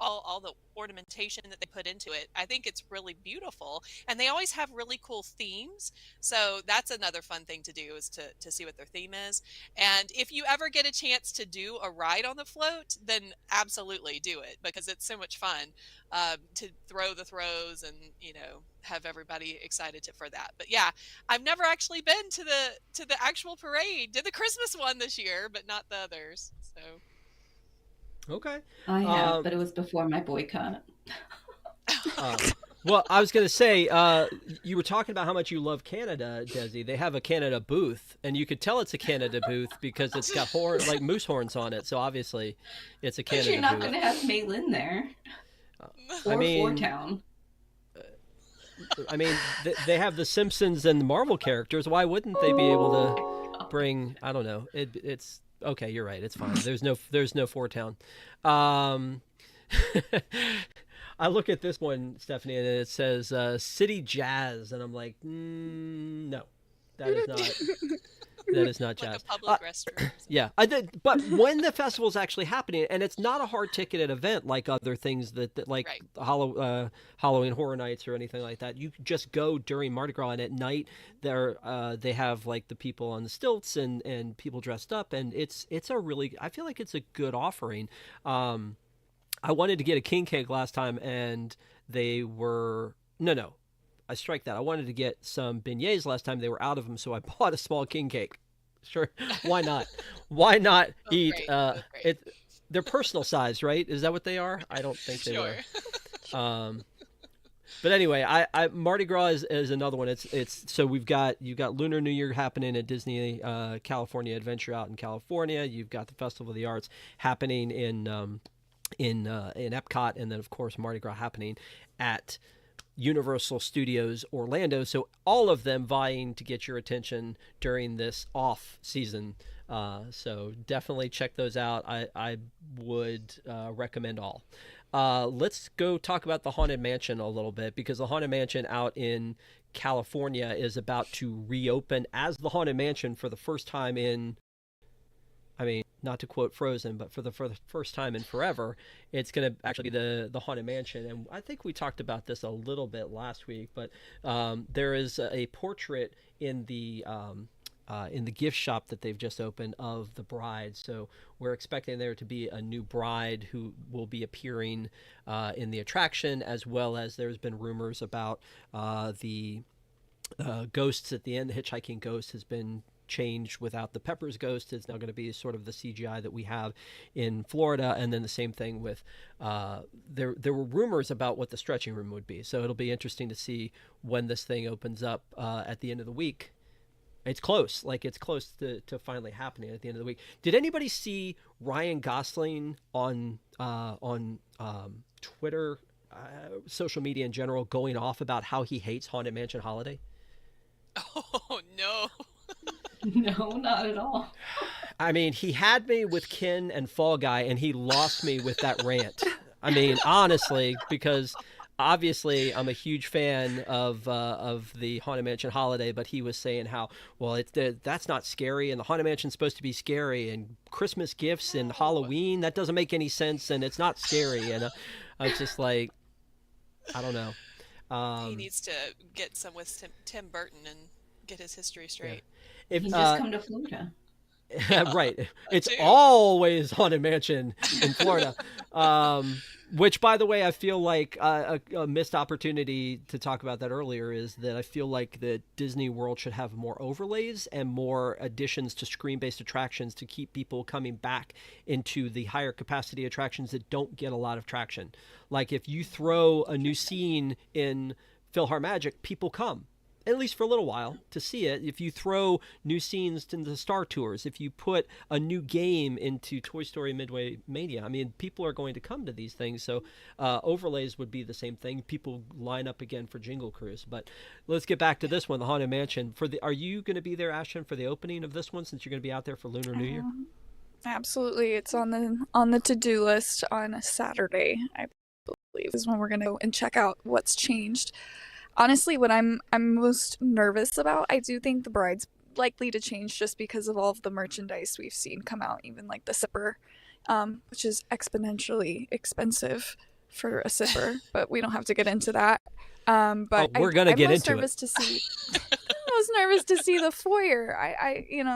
Speaker 2: All the ornamentation that they put into it, I think it's really beautiful, and they always have really cool themes. So that's another fun thing to do, is to see what their theme is. And if you ever get a chance to do a ride on the float, then absolutely do it, because it's so much fun to throw the throws and have everybody excited for that. But yeah, I've never actually been to the actual parade. Did the Christmas one this year, but not the others. So.
Speaker 1: Okay.
Speaker 5: I have, but it was before my boycott.
Speaker 1: Well, I was going to say, you were talking about how much you love Canada, Desi. They have a Canada booth, and you could tell it's a Canada booth because it's got like moose horns on it. So obviously, it's a Canada booth.
Speaker 5: But you're not going to have Maylin there. Or Fortown.
Speaker 1: I mean, they have the Simpsons and the Marvel characters. Why wouldn't they be able to bring? I don't know. It's. Okay, you're right. It's fine. There's no Fortown. I look at this one, Stephanie, and it says City Jazz, and I'm like, no, that is not. That is not jazz.
Speaker 2: Like a public restroom.
Speaker 1: Yeah, but when the festival's actually happening, and it's not a hard ticketed event like other things that like right. Halloween Horror Nights or anything like that. You just go during Mardi Gras, and at night they have like the people on the stilts and people dressed up, and it's a really, I feel like it's a good offering. I wanted to get a king cake last time, and they were no. I strike that. I wanted to get some beignets last time. They were out of them, so I bought a small king cake. Sure, why not? Why not eat? They're personal size, right? Is that what they are? I don't think they were. But anyway, Mardi Gras is another one. It's so you've got Lunar New Year happening at Disney California Adventure out in California. You've got the Festival of the Arts happening in Epcot, and then of course Mardi Gras happening at Universal Studios Orlando. So all of them vying to get your attention during this off season. So definitely check those out. I would recommend all. Let's go talk about the Haunted Mansion a little bit, because the Haunted Mansion out in California is about to reopen as the Haunted Mansion for the first time in, I mean, not to quote Frozen, but for the first time in forever. It's going to actually be the Haunted Mansion. And I think we talked about this a little bit last week, but there is a portrait in the gift shop that they've just opened of the bride. So we're expecting there to be a new bride who will be appearing in the attraction, as well as there's been rumors about the ghosts at the end. The hitchhiking ghost has been changed without the Peppers ghost. It's now going to be sort of the CGI that we have in Florida. And then the same thing with there were rumors about what the stretching room would be. So it'll be interesting to see when this thing opens up at the end of the week. It's close. Like, it's close to finally happening at the end of the week. Did anybody see Ryan Gosling on Twitter, social media in general, going off about how he hates Haunted Mansion Holiday?
Speaker 2: Oh, no.
Speaker 5: No, not at all.
Speaker 1: I mean, he had me with Ken and Fall Guy, and he lost me with that rant. I mean, honestly, because obviously I'm a huge fan of the Haunted Mansion Holiday, but he was saying how, well, that's not scary, and the Haunted Mansion's supposed to be scary, and Christmas gifts and Halloween, that doesn't make any sense, and it's not scary. And I was just like, I don't know.
Speaker 2: He needs to get some with Tim Burton and get his history straight.
Speaker 1: Yeah. If
Speaker 5: You just come to Florida.
Speaker 1: right, it's always Haunted Mansion in Florida. Which, by the way, I feel like a missed opportunity to talk about that earlier is that I feel like the Disney World should have more overlays and more additions to screen-based attractions to keep people coming back into the higher capacity attractions that don't get a lot of traction. Like, if you throw a new scene in PhilharMagic, people come, at least for a little while, to see it. If you throw new scenes into Star Tours, if you put a new game into Toy Story Midway Mania, I mean, people are going to come to these things. So overlays would be the same thing. People line up again for Jingle Cruise. But let's get back to this one, the Haunted Mansion. Are you going to be there, Ashton, for the opening of this one, since you're going to be out there for Lunar New Year?
Speaker 4: Absolutely. It's on the to-do list on a Saturday, I believe, is when we're going to go and check out what's changed. Honestly, what I'm most nervous about, I do think the bride's likely to change just because of all of the merchandise we've seen come out, even like the sipper, which is exponentially expensive for a sipper, but we don't have to get into that. But
Speaker 1: we're gonna get into
Speaker 4: it. I was nervous to see the foyer.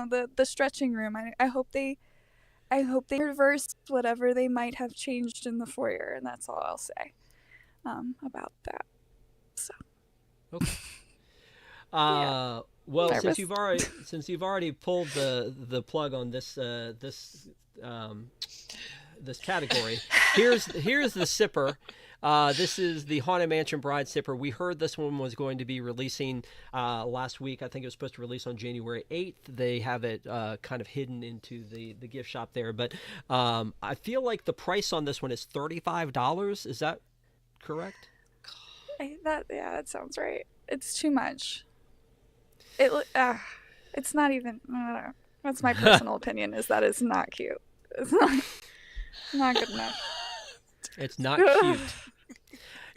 Speaker 4: The stretching room. I hope they reverse whatever they might have changed in the foyer, and that's all I'll say about that. So.
Speaker 1: Okay. Well, since you've already pulled the plug on this category, here's the sipper. This is the Haunted Mansion Bride Sipper. We heard this one was going to be releasing last week. I think it was supposed to release on January 8th. They have it kind of hidden into the gift shop there. But I feel like the price on this one is $35. Is that correct?
Speaker 4: That sounds right. It's too much. It's not even. I don't know. That's my personal opinion. Is that it's not cute. It's not good enough.
Speaker 1: It's not cute.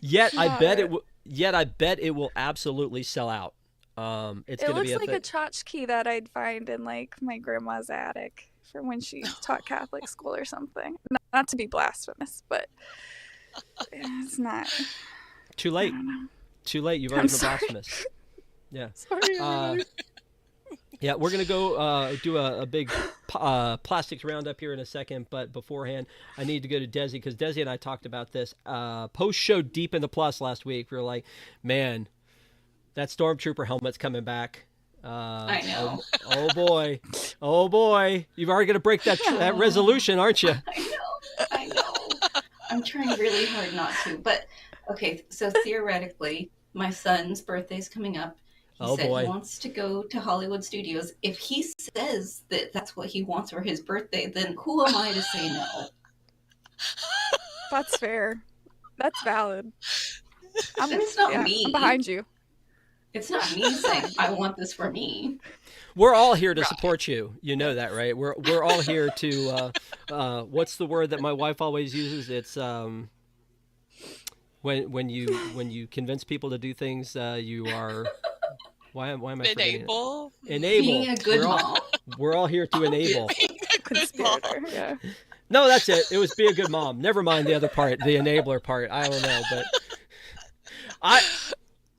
Speaker 1: Yet I bet it will absolutely sell out. It
Speaker 4: looks like a tchotchke that I'd find in like my grandma's attic for when she taught Catholic school or something. Not to be blasphemous, but it's not.
Speaker 1: Too late. Too late. You've already been blasphemous. Yeah.
Speaker 4: Sorry.
Speaker 1: Yeah, we're going to go do a big plastics roundup here in a second. But beforehand, I need to go to Desi because Desi and I talked about this post-show Deep in the Plus last week. We were like, man, that Stormtrooper helmet's coming back.
Speaker 5: I know.
Speaker 1: Oh, boy. Oh, boy. You've already going to break that resolution, aren't you?
Speaker 5: I know. I'm trying really hard not to. But Okay, so theoretically, my son's birthday's coming up. He
Speaker 1: Oh
Speaker 5: said he
Speaker 1: boy.
Speaker 5: wants to go to Hollywood Studios. If he says that that's what he wants for his birthday, then who am I to say no?
Speaker 4: That's fair. That's valid.
Speaker 5: It's not me.
Speaker 4: I'm behind you.
Speaker 5: It's not me saying I want this for me.
Speaker 1: We're all here to support you. You know that, right? We're all here to what's the word that my wife always uses? It's when you convince people to do things, you are why am I forgetting
Speaker 2: Enable.
Speaker 1: it? Enable.
Speaker 5: Being a good mom.
Speaker 1: We're all here to enable.
Speaker 2: Being a good mom.
Speaker 4: Conspirator, yeah.
Speaker 1: No, that's it. It was be a good mom. Never mind the other part, the enabler part. I don't know, but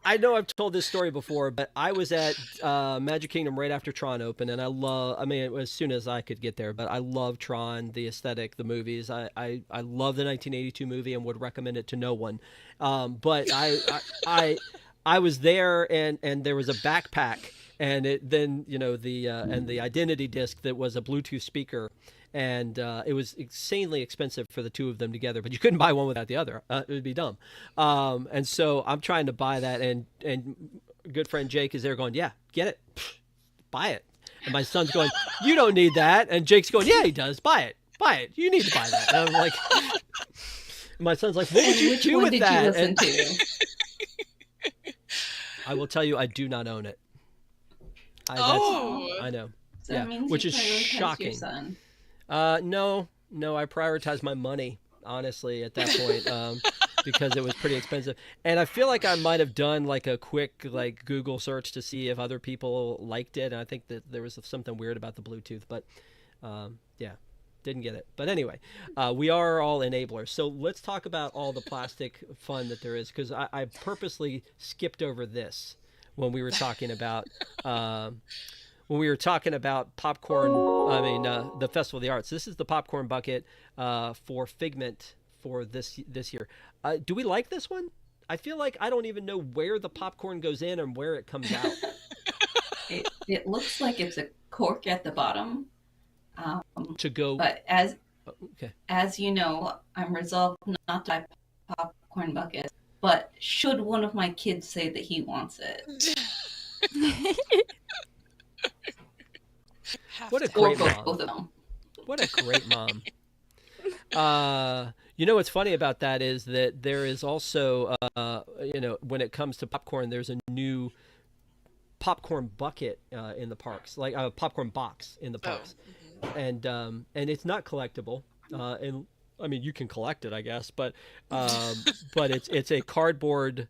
Speaker 1: I know I've told this story before, but I was at Magic Kingdom right after Tron opened, and I mean, it was as soon as I could get there, but I love Tron, the aesthetic, the movies. I love the 1982 movie and would recommend it to no one. But I was there, and there was a backpack, and then the identity disc that was a Bluetooth speaker. And it was insanely expensive for the two of them together, but you couldn't buy one without the other. It would be dumb. And so I'm trying to buy that, and good friend Jake is there going, yeah, get it, buy it. And my son's going, you don't need that. And Jake's going, yeah, he does. Buy it. You need to buy that. And I'm like, my son's like, what would you do with that? And I will tell you, I do not own it. I know.
Speaker 5: So
Speaker 1: yeah,
Speaker 5: that means
Speaker 1: which
Speaker 5: you
Speaker 1: is
Speaker 5: prioritize
Speaker 1: shocking.
Speaker 5: Your son.
Speaker 1: No, I prioritize my money, honestly, at that point, because it was pretty expensive. And I feel like I might have done like a quick like Google search to see if other people liked it. And I think that there was something weird about the Bluetooth, but yeah, didn't get it. But anyway, we are all enablers. So let's talk about all the plastic fun that there is, because I purposely skipped over this when we were talking about popcorn, the Festival of the Arts. This is the popcorn bucket for Figment for this year. Do we like this one? I feel like I don't even know where the popcorn goes in and where it comes out.
Speaker 5: It looks like it's a cork at the bottom.
Speaker 1: To go.
Speaker 5: But as you know, I'm resolved not to buy popcorn buckets. But should one of my kids say that he wants it?
Speaker 1: What a great mom.
Speaker 5: Both of them.
Speaker 1: What a great mom. What's funny about that is that there is also, when it comes to popcorn, there's a new popcorn bucket in the parks, like a popcorn box in the parks. And it's not collectible. And I mean, you can collect it, I guess, but it's a cardboard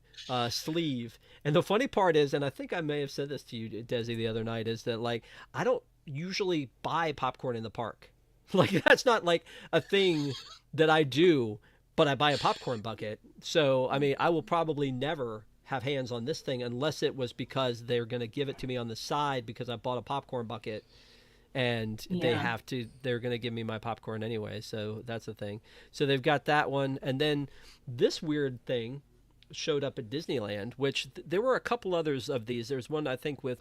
Speaker 1: sleeve. And the funny part is, and I think I may have said this to you, Desi, the other night, is that like I don't usually buy popcorn in the park. Like that's not like a thing that I do, but I buy a popcorn bucket. So I mean, I will probably never have hands on this thing unless it was because they're going to give it to me on the side because I bought a popcorn bucket. And they're going to give me my popcorn anyway. So that's the thing. So they've got that one. And then this weird thing showed up at Disneyland, which there were a couple others of these. There's one, I think, with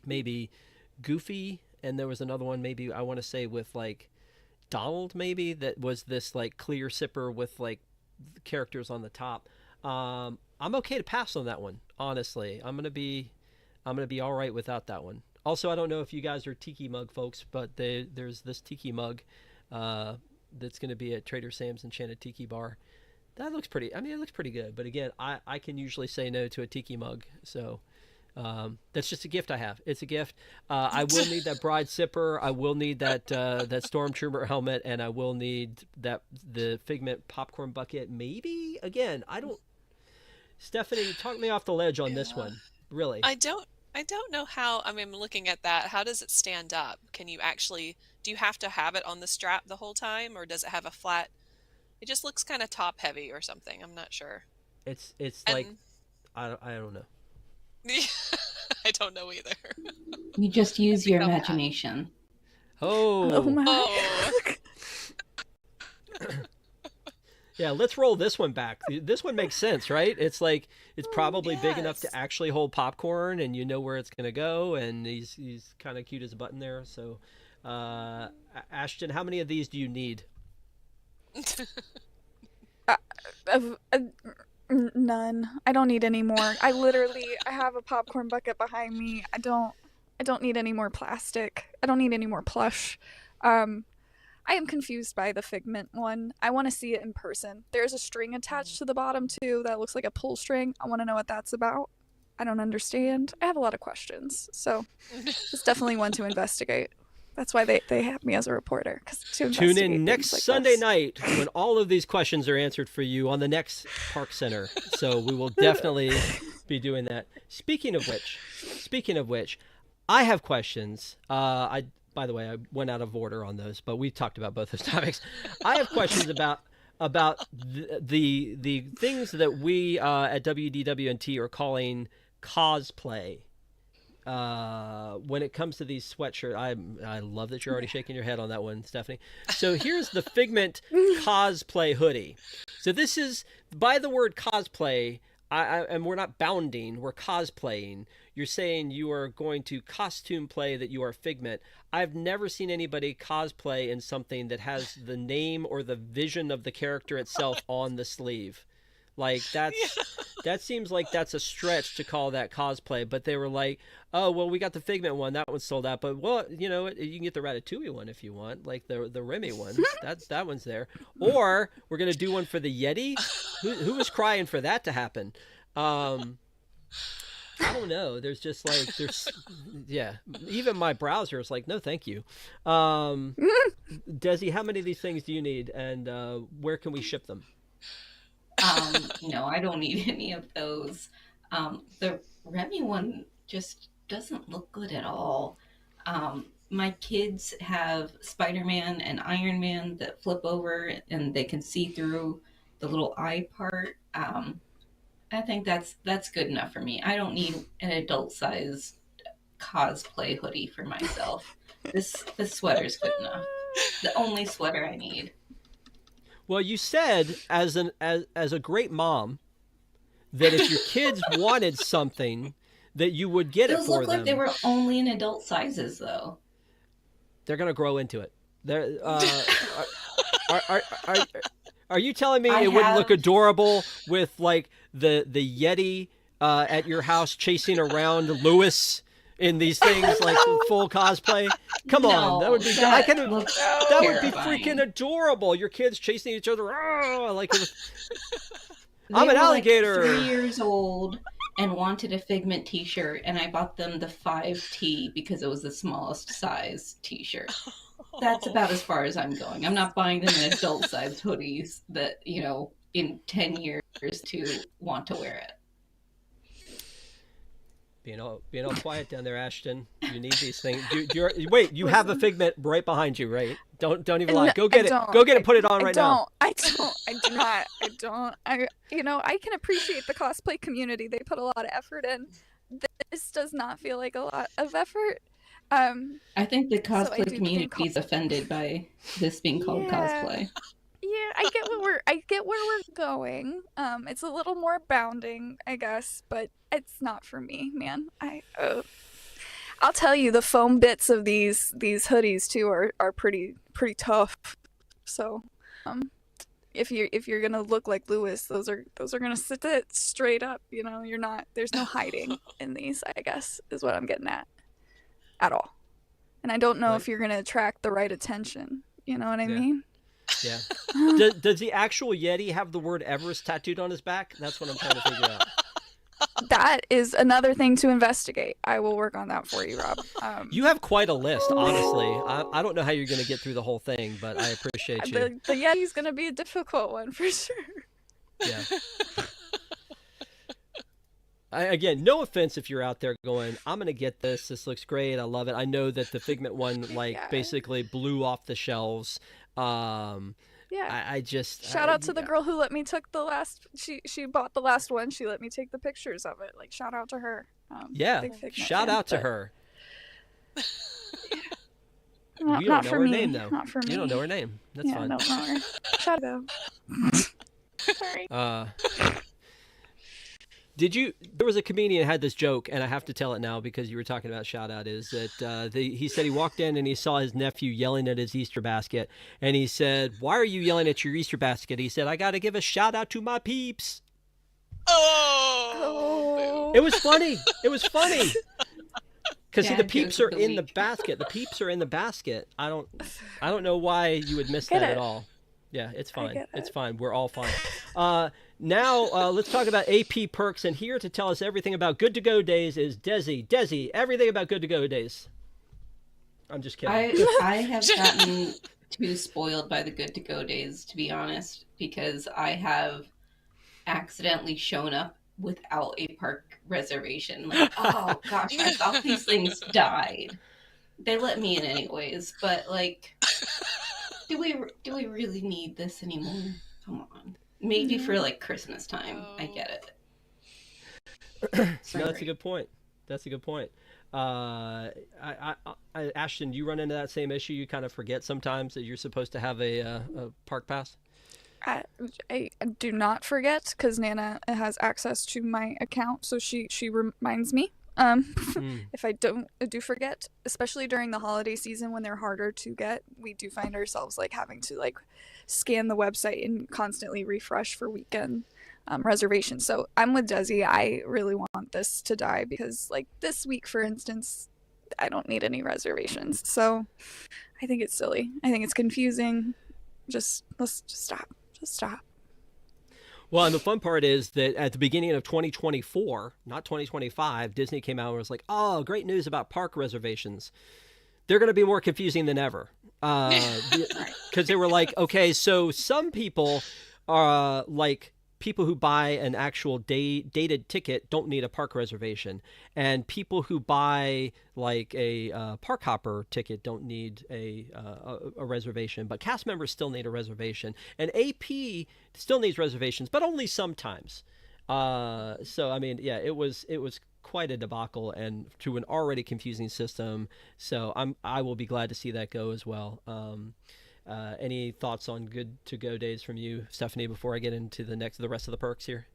Speaker 1: maybe Goofy. And there was another one, maybe, I want to say with like Donald, maybe, that was this like clear sipper with like characters on the top. I'm okay to pass on that one, honestly. I'm going to be all right without that one. Also, I don't know if you guys are Tiki Mug folks, but there's this Tiki Mug that's going to be at Trader Sam's Enchanted Tiki Bar. That looks pretty, I mean, it looks pretty good. But again, I can usually say no to a Tiki Mug. So that's just a gift I have. It's a gift. I will need that Bride Sipper. I will need that Stormtrooper helmet. And I will need the Figment popcorn bucket. Maybe, again, Stephanie, talk me off the ledge on this one. Really.
Speaker 2: I don't know how, I mean, I'm looking at that. How does it stand up? Do you have to have it on the strap the whole time, or does it have a flat? It just looks kind of top heavy or something. I'm not sure.
Speaker 1: It's like, I don't know.
Speaker 2: I don't know either.
Speaker 5: You just use your imagination.
Speaker 1: Oh
Speaker 4: my.
Speaker 2: Oh.
Speaker 1: Yeah, let's roll this one back. This one makes sense, right? It's like it's probably big enough to actually hold popcorn, and you know where it's gonna go. And he's kind of cute as a button there. So, Ashton, how many of these do you need?
Speaker 4: None. I don't need any more. I have a popcorn bucket behind me. I don't need any more plastic. I don't need any more plush. I am confused by the Figment one. I want to see it in person. There's a string attached to the bottom too that looks like a pull string. I want to know what that's about. I don't understand. I have a lot of questions. So it's definitely one to investigate. That's why they have me as a reporter.
Speaker 1: Tune in next Sunday night when all of these questions are answered for you on the next ParksCenter. So we will definitely be doing that. Speaking of which, I have questions. By the way, I went out of order on those, but we talked about both those topics. I have questions about the things that we at WDWNT are calling cosplay. When it comes to these sweatshirts, I love that you're already shaking your head on that one, Stephanie. So here's the Figment cosplay hoodie. So this is, by the word cosplay, and we're not bounding, we're cosplaying. You're saying you are going to costume play that you are Figment. I've never seen anybody cosplay in something that has the name or the vision of the character itself on the sleeve. Like that seems like that's a stretch to call that cosplay, but they were like, oh, well, we got the Figment one, that one's sold out, but well, you know, you can get the Ratatouille one if you want, like the Remy one, that one's there. Or we're going to do one for the Yeti. Who was crying for that to happen? I don't know. There's just like, even my browser is like, no, thank you. Desi, how many of these things do you need, and where can we ship them?
Speaker 5: No, I don't need any of those. The Remy one just doesn't look good at all. My kids have Spider-Man and Iron Man that flip over and they can see through the little eye part. I think that's good enough for me. I don't need an adult-sized cosplay hoodie for myself. This sweater's good enough. The only sweater I need.
Speaker 1: Well, you said as a great mom that if your kids wanted something, that you would get it for them.
Speaker 5: Those look like they were only in adult sizes, though.
Speaker 1: They're gonna grow into it. Are you telling me wouldn't look adorable with like the Yeti at your house chasing around Lewis in these things, like full cosplay? Come on, that would be that would be freaking adorable. Your kids chasing each other. Like I'm an alligator.
Speaker 5: Like 3 years old and wanted a Figment t-shirt, and I bought them the 5T because it was the smallest size t-shirt. That's about as far as I'm going. I'm not buying them in adult-sized hoodies that, you know, in 10 years to want to wear it.
Speaker 1: Being all quiet down there, Ashton. You need these things. Wait, you have a Figment right behind you, right? Don't even lie. Go get it. Go get it. Put it on right now.
Speaker 4: I do not. I can appreciate the cosplay community. They put a lot of effort in. This does not feel like a lot of effort.
Speaker 5: I think the cosplay community is offended by this being called cosplay.
Speaker 4: Yeah, I get where we're going. It's a little more bounding, I guess, but it's not for me, man. I'll tell you, the foam bits of these hoodies too are pretty tough. So, if you're gonna look like Lewis, those are gonna sit straight up. You know, there's no hiding in these, I guess, is what I'm getting at all. And I don't know if you're gonna attract the right attention. You know what I mean?
Speaker 1: Yeah. Does the actual Yeti have the word Everest tattooed on his back? That's what I'm trying to figure out.
Speaker 4: That is another thing to investigate. I will work on that for you, Rob.
Speaker 1: You have quite a list, honestly. I don't know how you're going to get through the whole thing, but I appreciate you.
Speaker 4: The Yeti's going to be a difficult one for sure.
Speaker 1: Yeah. Again, no offense if you're out there going, I'm going to get this. This looks great. I love it. I know that the Figment one, basically blew off the shelves. I just
Speaker 4: shout out to the girl who let me took the last. She bought the last one. She let me take the pictures of it. Like, shout out to her.
Speaker 1: Shout out to her.
Speaker 4: Not,
Speaker 1: you don't know
Speaker 4: for
Speaker 1: her
Speaker 4: me.
Speaker 1: name though.
Speaker 4: Not for me.
Speaker 1: You don't know her name. That's fine.
Speaker 4: I don't know her. Shout out. Sorry.
Speaker 1: There was a comedian who had this joke, and I have to tell it now because you were talking about shout out, is that he said he walked in and he saw his nephew yelling at his Easter basket, and he said, "Why are you yelling at your Easter basket?" He said, "I got to give a shout out to my peeps."
Speaker 2: Oh,
Speaker 1: It was funny. It was funny. Because see, the
Speaker 5: Dad
Speaker 1: peeps
Speaker 5: joke
Speaker 1: are
Speaker 5: of the
Speaker 1: in the
Speaker 5: week.
Speaker 1: basket. The peeps are in the basket. I don't know why you would miss
Speaker 4: Get
Speaker 1: that
Speaker 4: it.
Speaker 1: at all. Yeah, it's
Speaker 4: I
Speaker 1: fine.
Speaker 4: get
Speaker 1: It's
Speaker 4: it.
Speaker 1: fine. We're all fine. Now let's talk about AP perks. And here to tell us everything about Good to Go days is Desi. Desi, everything about Good to Go days. I'm just kidding.
Speaker 5: I have gotten too spoiled by the Good to Go days, to be honest, because I have accidentally shown up without a park reservation. Like, oh gosh, I thought these things died. They let me in anyways, but like, do we really need this anymore? Come on. Maybe for like Christmas time. I get it.
Speaker 1: No, that's a
Speaker 5: Sorry.
Speaker 1: good point. That's a good point. Ashton, do you run into that same issue? You kind of forget sometimes that you're supposed to have a park pass.
Speaker 4: I, I do not forget because Nana has access to my account, so she reminds me. If I do forget, especially during the holiday season when they're harder to get, we do find ourselves like having to like scan the website and constantly refresh for weekend reservations. So I'm with Desi. I really want this to die because like this week, for instance, I don't need any reservations. So I think it's silly. I think it's confusing. Let's just stop. Just stop.
Speaker 1: Well, and the fun part is that at the beginning of 2024, not 2025, Disney came out and was like, "Oh, great news about park reservations. They're going to be more confusing than ever." Because they were like, "Okay, so some people are like people who buy an actual dated ticket don't need a park reservation, and people who buy like a park hopper ticket don't need a reservation, but cast members still need a reservation, and AP still needs reservations, but only sometimes." So I mean, yeah, it was quite a debacle and to an already confusing system. So I will be glad to see that go as well. Any thoughts on Good to Go days from you, Stephanie, before I get into the rest of the perks here?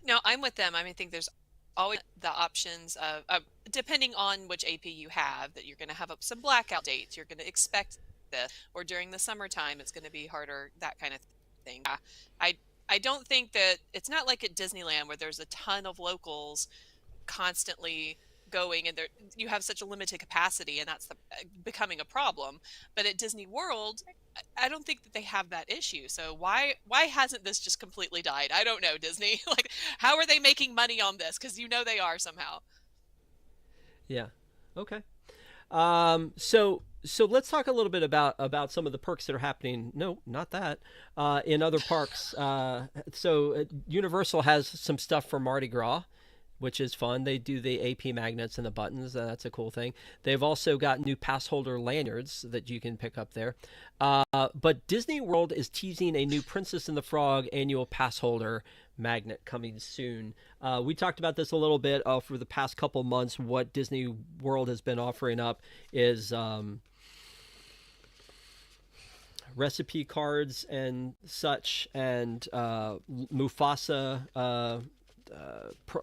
Speaker 2: No, I'm with them. I mean, I think there's always the options of, depending on which AP you have, that you're going to have some blackout dates. You're going to expect this, or during the summertime, it's going to be harder, that kind of thing. I, I don't think that it's not like at Disneyland where there's a ton of locals constantly going and there you have such a limited capacity and that's becoming a problem. But at Disney World, I don't think that they have that issue. So why hasn't this just completely died? I don't know, Disney. Like, how are they making money on this? Because they are somehow.
Speaker 1: Yeah. Okay. So let's talk a little bit about some of the perks that are happening. No, not that. In other parks. Universal has some stuff for Mardi Gras, which is fun. They do the AP magnets and the buttons. That's a cool thing. They've also got new Passholder lanyards that you can pick up there. But Disney World is teasing a new Princess and the Frog annual Passholder magnet coming soon. We talked about this a little bit for the past couple months. What Disney World has been offering up is recipe cards and such, and Mufasa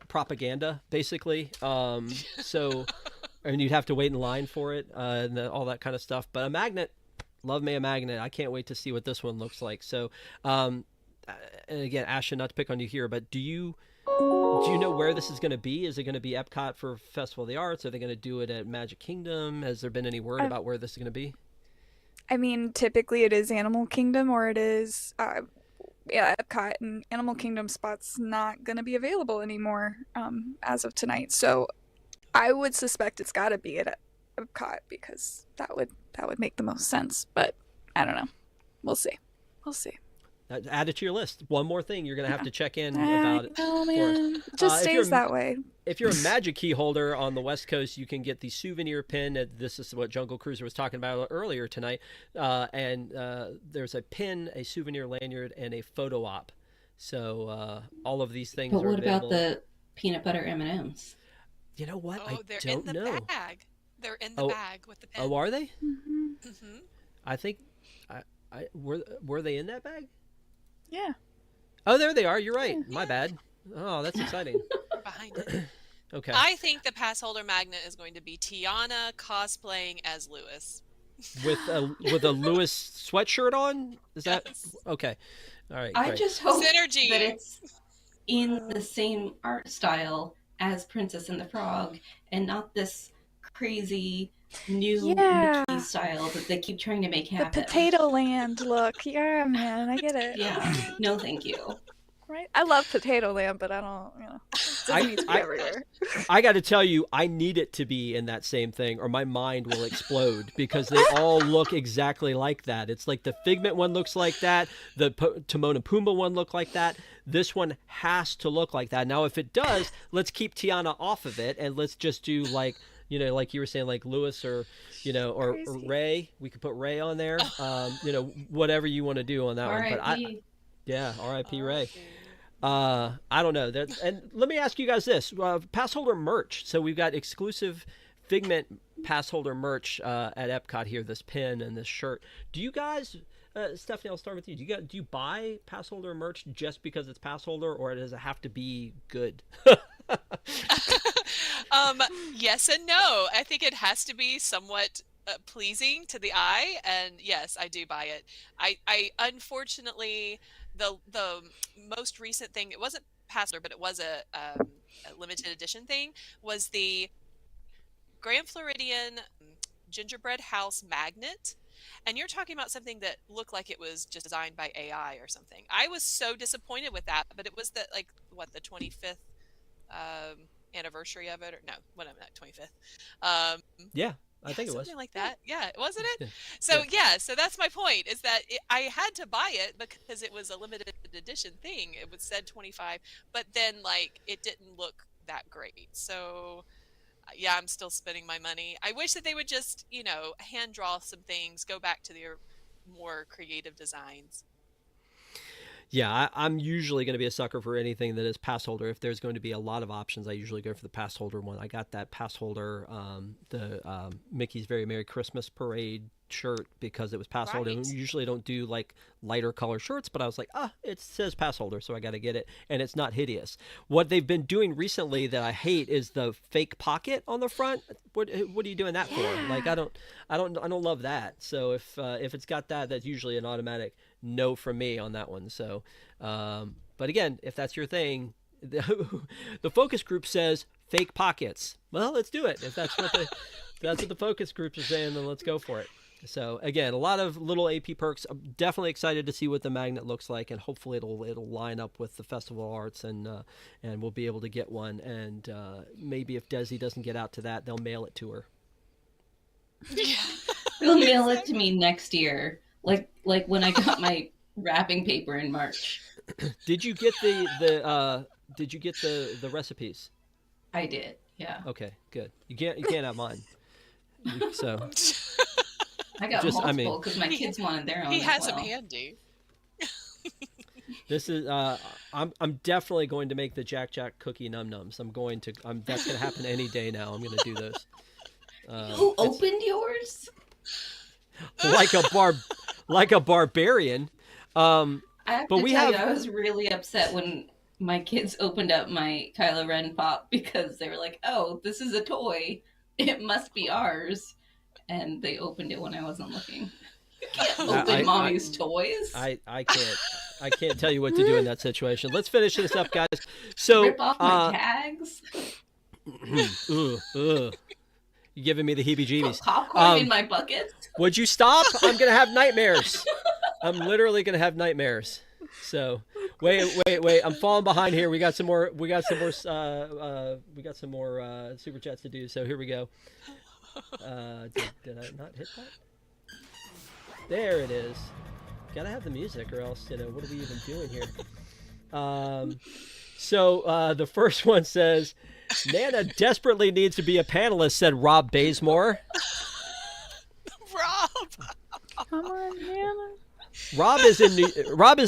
Speaker 1: propaganda, basically. And you'd have to wait in line for it, and all that kind of stuff. But a magnet, love me a magnet. I can't wait to see what this one looks like. So, and again, Ashton, not to pick on you here, but do you know where this is going to be? Is it going to be Epcot for Festival of the Arts? Are they going to do it at Magic Kingdom? Has there been any word about where this is going to be?
Speaker 4: I mean, typically it is Animal Kingdom or it is Epcot, and Animal Kingdom spot's not going to be available anymore as of tonight. So I would suspect it's got to be at Epcot because that would make the most sense. But I don't know. We'll see.
Speaker 1: Add it to your list. One more thing you're going to have to check in about it.
Speaker 4: Oh man, it just stays that way.
Speaker 1: If you're a Magic Key holder on the West Coast, you can get the souvenir pin. This is what Jungle Cruiser was talking about earlier tonight. And there's a pin, a souvenir lanyard, and a photo op. So all of these things
Speaker 5: But
Speaker 1: are
Speaker 5: what
Speaker 1: available.
Speaker 5: about the peanut butter M&Ms?
Speaker 1: You know what? I
Speaker 2: They're
Speaker 1: don't
Speaker 2: in the
Speaker 1: know.
Speaker 2: bag. They're in the bag with the pin.
Speaker 1: Oh, are they?
Speaker 2: Mm-hmm.
Speaker 1: I think were they in that bag?
Speaker 4: Yeah.
Speaker 1: Oh, there they are. You're right. My bad. Oh, that's exciting.
Speaker 2: Behind it.
Speaker 1: Okay.
Speaker 2: I think the pass holder magnet is going to be Tiana cosplaying as Lewis.
Speaker 1: With a Lewis sweatshirt on? Is that
Speaker 2: Yes.
Speaker 1: okay? All right.
Speaker 5: I
Speaker 1: great.
Speaker 5: just hope
Speaker 2: Synergy.
Speaker 5: that it's in the same art style as Princess and the Frog, and not this crazy new
Speaker 4: Yeah.
Speaker 5: Mickey style that they keep trying to make
Speaker 4: The
Speaker 5: happen.
Speaker 4: Potato Land look. Yeah, man, I get it.
Speaker 5: Yeah, no thank you.
Speaker 4: Right? I love Potato Land, but I don't, it doesn't need to be everywhere.
Speaker 1: I got to tell you, I need it to be in that same thing or my mind will explode because they all look exactly like that. It's like the Figment one looks like that. The Timon and Pumbaa one look like that. This one has to look like that. Now, if it does, let's keep Tiana off of it and let's just do like, like you were saying, like Lewis or Ray. We could put Ray on there. Whatever you want to do on that one. But R.I.P. Ray. I don't know. And let me ask you guys this: Passholder merch. So we've got exclusive Figment Passholder merch at EPCOT here. This pin and this shirt. Do you guys, Stephanie? I'll start with you. Do you buy Passholder merch just because it's Passholder, or does it have to be good?
Speaker 2: Yes and no. I think it has to be somewhat pleasing to the eye, and yes, I do buy it. I unfortunately. The most recent thing, it wasn't Passholder, but it was a limited edition thing, was the Grand Floridian gingerbread house magnet. And you're talking about something that looked like it was just designed by AI or something. I was so disappointed with that, but it was the 25th anniversary of it, or no, whatever, not 25th.
Speaker 1: Yeah. I think it was
Speaker 2: something like that. Yeah, wasn't it?
Speaker 1: Yeah.
Speaker 2: So so that's my point. Is that I had to buy it because it was a limited edition thing. It was said 25, but then it didn't look that great. So yeah, I'm still spending my money. I wish that they would just hand draw some things, go back to their more creative designs.
Speaker 1: Yeah, I'm usually going to be a sucker for anything that is Passholder. If there's going to be a lot of options, I usually go for the Passholder one. I got that Passholder, the Mickey's Very Merry Christmas Parade shirt because it was Passholder.
Speaker 2: Right.
Speaker 1: We usually don't do lighter color shirts, but I was like, it says Passholder, so I got to get it, and it's not hideous. What they've been doing recently that I hate is the fake pocket on the front. What are you doing that for? I don't love that. So if it's got that, that's usually an automatic no from me on that one. So, but again, if that's your thing, the focus group says fake pockets. Well, let's do it. If that's what the focus groups are saying, then let's go for it. So again, a lot of little AP perks. I'm definitely excited to see what the magnet looks like, and hopefully it'll line up with the Festival Arts, and we'll be able to get one. And maybe if Desi doesn't get out to that, they'll mail it to her.
Speaker 2: Yeah.
Speaker 5: They'll mail it to me next year, like when I got my wrapping paper in March.
Speaker 1: Did you get the recipes?
Speaker 5: I did. Yeah.
Speaker 1: Okay, good. You can't have mine. So.
Speaker 5: I got multiple because my kids wanted their own.
Speaker 2: He has
Speaker 5: them
Speaker 2: handy.
Speaker 1: This is I'm definitely going to make the Jack cookie num nums. That's gonna happen any day now. I'm gonna do those.
Speaker 5: Who opened yours?
Speaker 1: Like a barbarian. I
Speaker 5: was really upset when my kids opened up my Kylo Ren pop because they were like, "Oh, this is a toy. It must be ours." And they opened it when I wasn't looking. You can't open mommy's toys.
Speaker 1: I can't tell you what to do in that situation. Let's finish this up, guys. So
Speaker 5: rip off my tags.
Speaker 1: You giving me the heebie-jeebies?
Speaker 5: Put popcorn in my buckets.
Speaker 1: Would you stop? I'm gonna have nightmares. I'm literally gonna have nightmares. So wait. I'm falling behind here. We got some more super chats to do. So here we go. Did I not hit that? There it is. Gotta have the music, or else what are we even doing here? So the first one says, "Nana desperately needs to be a panelist," said Rob Bazemore.
Speaker 2: Rob,
Speaker 4: come on, Nana.
Speaker 1: Rob is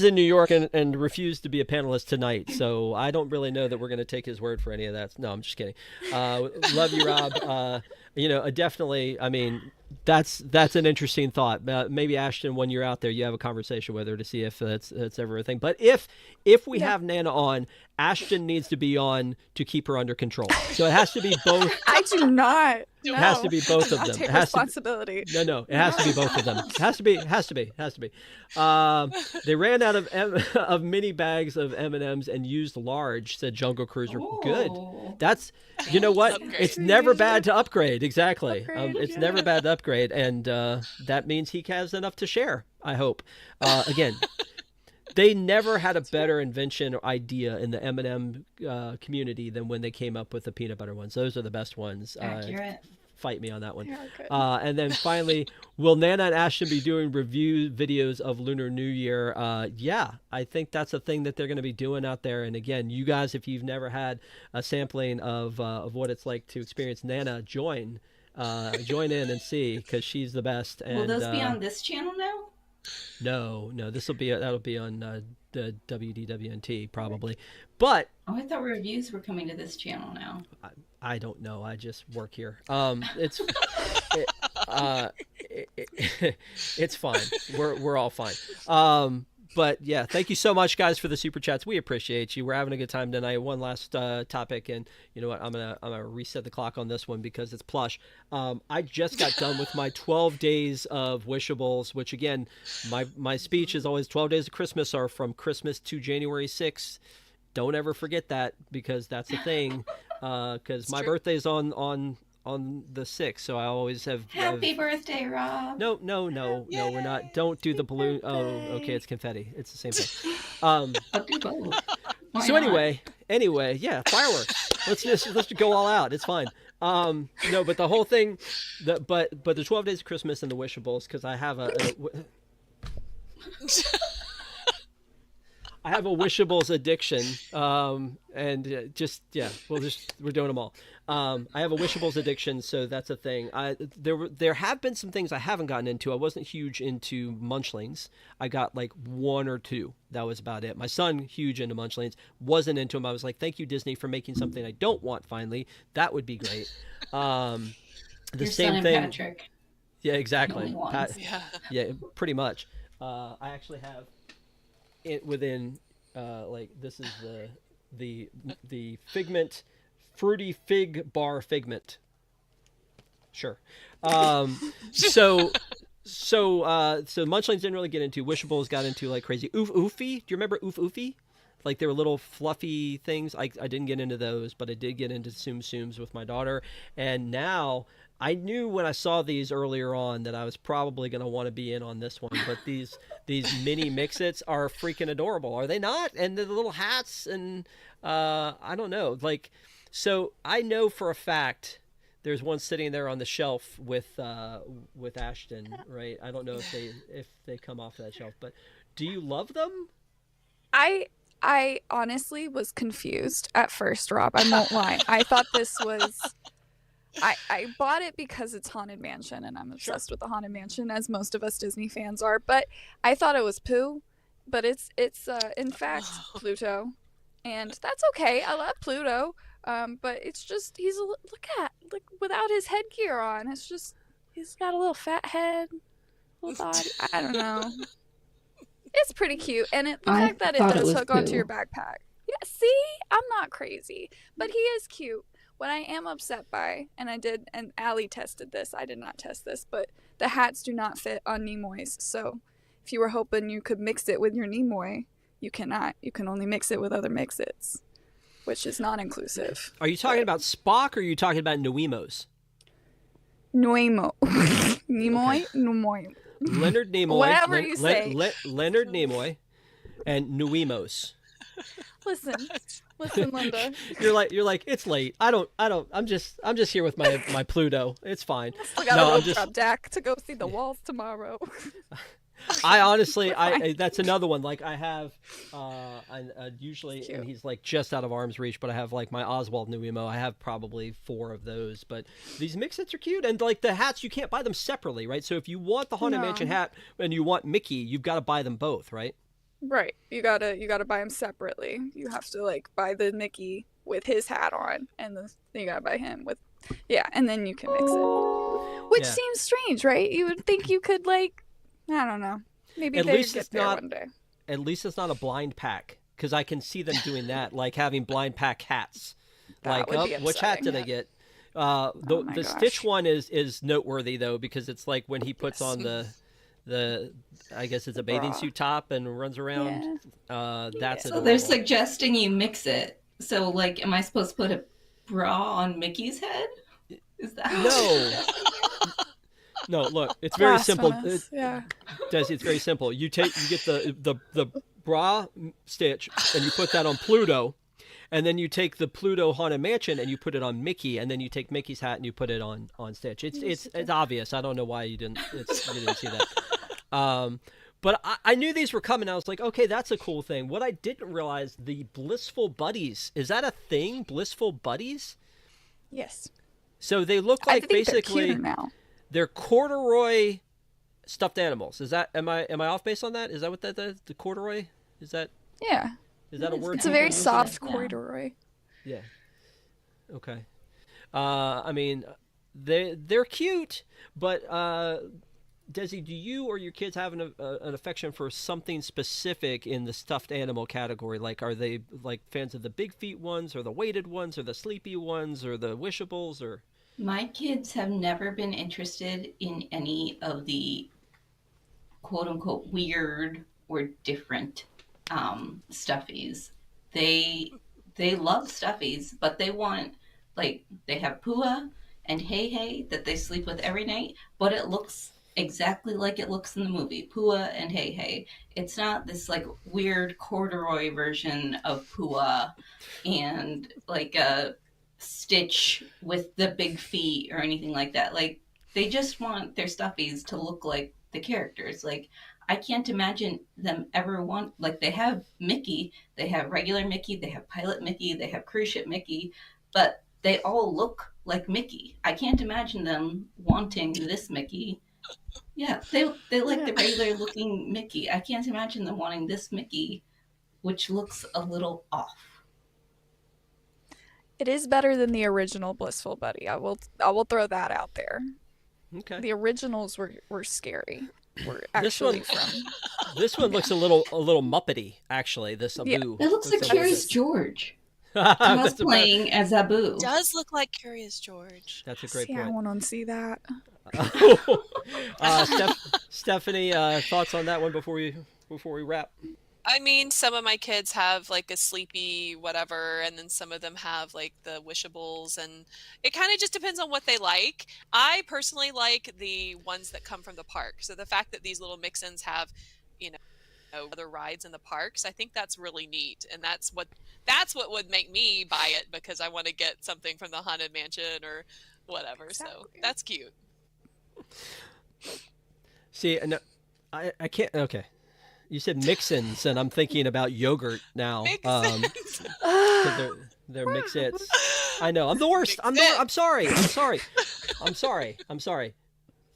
Speaker 1: in New York and refused to be a panelist tonight, so I don't really know that we're going to take his word for any of that. No, I'm just kidding. Love you, Rob. Definitely. I mean, That's an interesting thought. Maybe Ashton, when you're out there, you have a conversation with her to see if that's ever a thing. But if we have Nana on, Ashton needs to be on to keep her under control. So it has to be both.
Speaker 4: I do not.
Speaker 1: It has to be both of them.
Speaker 4: Take
Speaker 1: It has
Speaker 4: responsibility.
Speaker 1: no. It has to be both of them. It has to be. They ran out of mini bags of M&Ms and used large. Said Jungle Cruiser. Good. That's you know what?
Speaker 2: Upgrade.
Speaker 1: It's never bad to upgrade. Exactly.
Speaker 3: Upgrade,
Speaker 1: It's never bad to upgrade, and that means he has enough to share. I hope. Again. They never had a better invention or idea in the M&M community than when they came up with the peanut butter ones. Those are the best ones.
Speaker 5: Accurate.
Speaker 1: Fight me on that one.
Speaker 4: Yeah, good.
Speaker 1: And then finally, will Nana and Ashton be doing review videos of Lunar New Year? Yeah, I think that's a thing that they're going to be doing out there. And again, you guys, if you've never had a sampling of what it's like to experience Nana, join in and see, because she's the best. And,
Speaker 5: Will those be on this channel now?
Speaker 1: No, that'll be on the WDWNT probably, but
Speaker 5: Oh, I thought reviews were coming to this channel now.
Speaker 1: I don't know. I just work here. It's fine. We're all fine. But yeah, thank you so much, guys, for the super chats. We appreciate you. We're having a good time tonight. One last topic, and you know what? I'm gonna reset the clock on this one because it's plush. I just got done with my 12 days of wishables, which again, my speech is always 12 days of Christmas are from Christmas to January 6th. Don't ever forget that, because that's the thing. Because my birthday's on the 6th, so I always have
Speaker 5: Happy birthday, Rob.
Speaker 1: No, we're not. Don't do the balloon. Oh, okay, it's confetti. It's the same thing. I'll
Speaker 5: do both. Why
Speaker 1: so
Speaker 5: not?
Speaker 1: anyway, yeah, fireworks. Let's just go all out. It's fine. No, but the whole thing, but the 12 days of Christmas and the wishables, because I have I have a wishables addiction, and we're doing them all. I have a wishables addiction, so that's a thing. There have been some things I haven't gotten into. I wasn't huge into munchlings. I got like one or two. That was about it. My son, huge into munchlings, wasn't into them. I was like, thank you, Disney, for making something I don't want. Finally, that would be great. The
Speaker 5: Your
Speaker 1: same
Speaker 5: son and
Speaker 1: thing.
Speaker 5: Patrick.
Speaker 1: Yeah, exactly.
Speaker 5: Only ones.
Speaker 2: Yeah.
Speaker 1: Pretty much. I actually have it within like this is the Figment fruity fig bar Figment. Sure. So munchlings didn't really get into. Wishables got into like crazy. Oof Oofy. Do you remember Oof Oofy? Like they were little fluffy things. I didn't get into those, but I did get into Tsum Tsums with my daughter. And now I knew when I saw these earlier on that I was probably going to want to be in on this one. But these mini Mix-Its are freaking adorable, are they not? And the little hats and I don't know. Like, so I know for a fact there's one sitting there on the shelf with Ashton, right? I don't know if they come off of that shelf, but do you love them?
Speaker 4: I honestly was confused at first, Rob. I won't lie. I thought this was... I bought it because it's Haunted Mansion, and I'm obsessed with the Haunted Mansion, as most of us Disney fans are. But I thought it was Pooh, but it's in fact Pluto, and that's okay. I love Pluto, but it's just look without his headgear on. It's just he's got a little fat head, little body. I don't know. It's pretty cute, and the fact that it does hook onto your backpack. Yeah, see, I'm not crazy, but he is cute. What I am upset by, and Allie tested this, I did not test this, but the hats do not fit on Nimoys. So if you were hoping you could mix it with your Nimoy, you cannot. You can only mix it with other Mix-Its, which is not inclusive.
Speaker 1: Are you talking about Spock or are you talking about Nuimos?
Speaker 4: Nuemo. Nimoy?
Speaker 1: Okay.
Speaker 4: Numoy.
Speaker 1: Leonard Nimoy.
Speaker 4: Whatever you say.
Speaker 1: Leonard Nimoy and Nuimos.
Speaker 4: Listen, Linda.
Speaker 1: You're like it's late. I'm just here with my Pluto. It's fine.
Speaker 4: Still got a little drop deck to go see the walls tomorrow.
Speaker 1: I honestly, that's another one. Like I have, usually, and he's like just out of arm's reach. But I have like my Oswald Nuimo. I have probably 4 of those. But these Mix-Its are cute, and like the hats, you can't buy them separately, right? So if you want the Haunted Mansion hat and you want Mickey, you've got to buy them both, right?
Speaker 4: Right. You gotta buy them separately. You have to like buy the Mickey with his hat on, and then you gotta buy him with, and then you can mix it. Which
Speaker 1: Yeah.
Speaker 4: seems strange, right? You would think you could, like, I don't know. Maybe
Speaker 1: At
Speaker 4: they
Speaker 1: least
Speaker 4: get
Speaker 1: it's
Speaker 4: there
Speaker 1: not.
Speaker 4: one day.
Speaker 1: At least it's not a blind pack, because I can see them doing that, like having blind pack hats.
Speaker 4: That
Speaker 1: Like,
Speaker 4: would be
Speaker 1: which hat did I
Speaker 4: upsetting.
Speaker 1: get?
Speaker 4: Oh my
Speaker 1: The Stitch
Speaker 4: gosh.
Speaker 1: one is noteworthy though, because it's like when he puts
Speaker 4: Yes.
Speaker 1: on the I guess it's
Speaker 4: The
Speaker 1: a bathing
Speaker 4: bra.
Speaker 1: suit top and runs around. That's
Speaker 4: Yeah.
Speaker 5: So they're
Speaker 1: adorable.
Speaker 5: suggesting you mix it. So, like, am I supposed to put a bra on Mickey's head? Is that what
Speaker 1: No.
Speaker 5: they're suggesting?
Speaker 1: No, look, it's very simple.
Speaker 4: Blasphemous. Yeah.
Speaker 1: Desi, it's very simple. You get the bra Stitch and you put that on Pluto, and then you take the Pluto Haunted Mansion and you put it on Mickey, and then you take Mickey's hat and you put it on Stitch. It's obvious. I don't know why you didn't see that. But I knew these were coming. I was like, okay, that's a cool thing. What I didn't realize, the Blissful Buddies, is that a thing? Blissful Buddies?
Speaker 4: Yes.
Speaker 1: So they look
Speaker 4: I
Speaker 1: like
Speaker 4: think
Speaker 1: basically
Speaker 4: they're cuter now.
Speaker 1: they're corduroy stuffed animals. Is that am I off base on that? Is that what the corduroy? Is that
Speaker 4: Yeah.
Speaker 1: a word?
Speaker 4: It's a
Speaker 1: people
Speaker 4: very
Speaker 1: use?
Speaker 4: soft
Speaker 5: Yeah.
Speaker 4: corduroy.
Speaker 1: Yeah. Okay. I mean, they're cute, but Desi, do you or your kids have an affection for something specific in the stuffed animal category? Like, are they like fans of the big feet ones, or the weighted ones, or the sleepy ones, or the wishables, or?
Speaker 5: My kids have never been interested in any of the quote unquote weird or different stuffies. They love stuffies, but they want, like, they have Pua and Hey Hey that they sleep with every night, but it looks exactly like it looks in the movie, Pua and Hey Hey. It's not this like weird corduroy version of Pua and like a Stitch with the big feet or anything like that. Like, they just want their stuffies to look like the characters. Like, I can't imagine them ever want, like, they have Mickey, they have regular Mickey, they have Pilot Mickey, they have Cruise Ship Mickey, but they all look like Mickey. I can't imagine them wanting this Mickey. Yeah, they like the regular looking Mickey. I can't imagine them wanting this Mickey, which looks a little off.
Speaker 4: It is better than the original Blissful Buddy. I will throw that out there.
Speaker 1: Okay.
Speaker 4: The originals were scary. Were
Speaker 1: This
Speaker 4: actually
Speaker 1: one-
Speaker 4: from
Speaker 1: This one looks a little Muppety, actually. This Abu.
Speaker 4: Yeah.
Speaker 5: It looks like
Speaker 1: a
Speaker 5: Curious
Speaker 1: little
Speaker 5: George
Speaker 1: bit- That's a-
Speaker 5: cosplaying as Abu.
Speaker 2: Does look like Curious George.
Speaker 1: That's a great
Speaker 4: See, I
Speaker 1: point.
Speaker 4: want to see that.
Speaker 1: Stephanie, thoughts on that one before we wrap?
Speaker 2: I mean, some of my kids have like a sleepy whatever, and then some of them have like the wishables, and it kind of just depends on what they like. I personally like the ones that come from the park. So the fact that these little mix-ins have, other rides in the parks, I think that's really neat, and that's what would make me buy it, because I want to get something from the Haunted Mansion or whatever. So
Speaker 4: Exactly.
Speaker 2: that's cute.
Speaker 1: See, no, I can't. Okay, you said mix-ins, and I'm thinking about yogurt now.
Speaker 2: Mix-ins.
Speaker 1: 'Cause they're mix-its. I know. I'm the worst. I'm sorry. I'm sorry.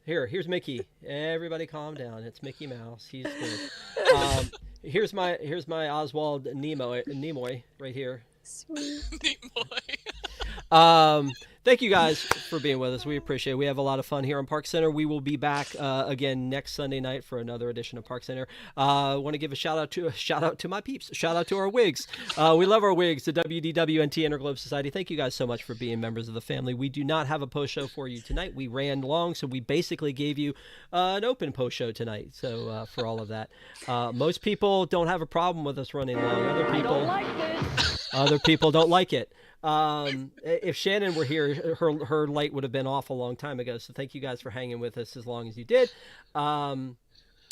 Speaker 1: Here's Mickey. Everybody calm down. It's Mickey Mouse. He's good. Here's my Oswald Nimoy right here.
Speaker 4: Sweet.
Speaker 2: Neat boy.
Speaker 1: Thank you guys for being with us. We appreciate it. We have a lot of fun here on ParksCenter. We will be back again next Sunday night for another edition of ParksCenter. I want to give a shout out to my peeps. Shout out to our wigs. We love our wigs, the WDWNT Interglobe Society. Thank you guys so much for being members of the family. We do not have a post show for you tonight. We ran long, so we basically gave you an open post show tonight. So for all of that, most people don't have a problem with us running long. Other people don't like it. If Shannon were here, her light would have been off a long time ago. So thank you guys for hanging with us as long as you did.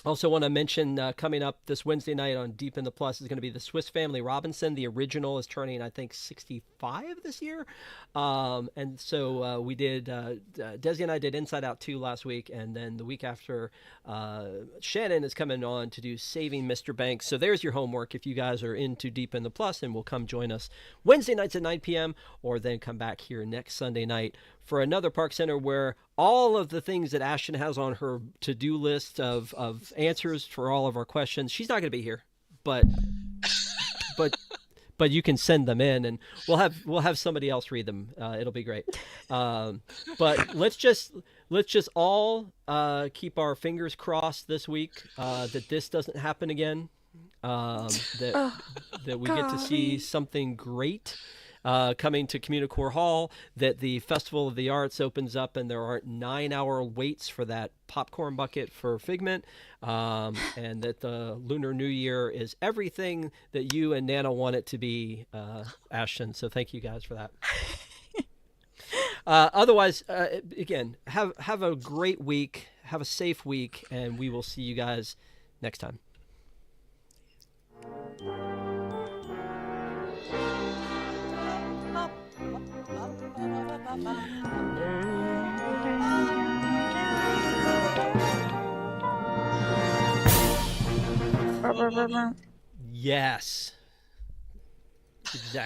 Speaker 1: Also want to mention coming up this Wednesday night on Deep in the Plus is going to be the Swiss Family Robinson. The original is turning, I think, 65 this year. And so we did, Desi and I did Inside Out 2 last week. And then the week after, Shannon is coming on to do Saving Mr. Banks. So there's your homework if you guys are into Deep in the Plus, and will come join us Wednesday nights at 9 p.m. or then come back here next Sunday night for another ParksCenter where all of the things that Ashton has on her to-do list of answers for all of our questions, she's not going to be here, but but you can send them in, and we'll have somebody else read them. It'll be great. But let's just all keep our fingers crossed this week that this doesn't happen again. That we get to see something great coming to Communicore Hall, that the Festival of the Arts opens up and there aren't 9-hour waits for that popcorn bucket for Figment, and that the Lunar New Year is everything that you and Nana want it to be, Ashton. So thank you guys for that. Otherwise, again, have a great week, have a safe week, and we will see you guys next time. Yes. Exactly.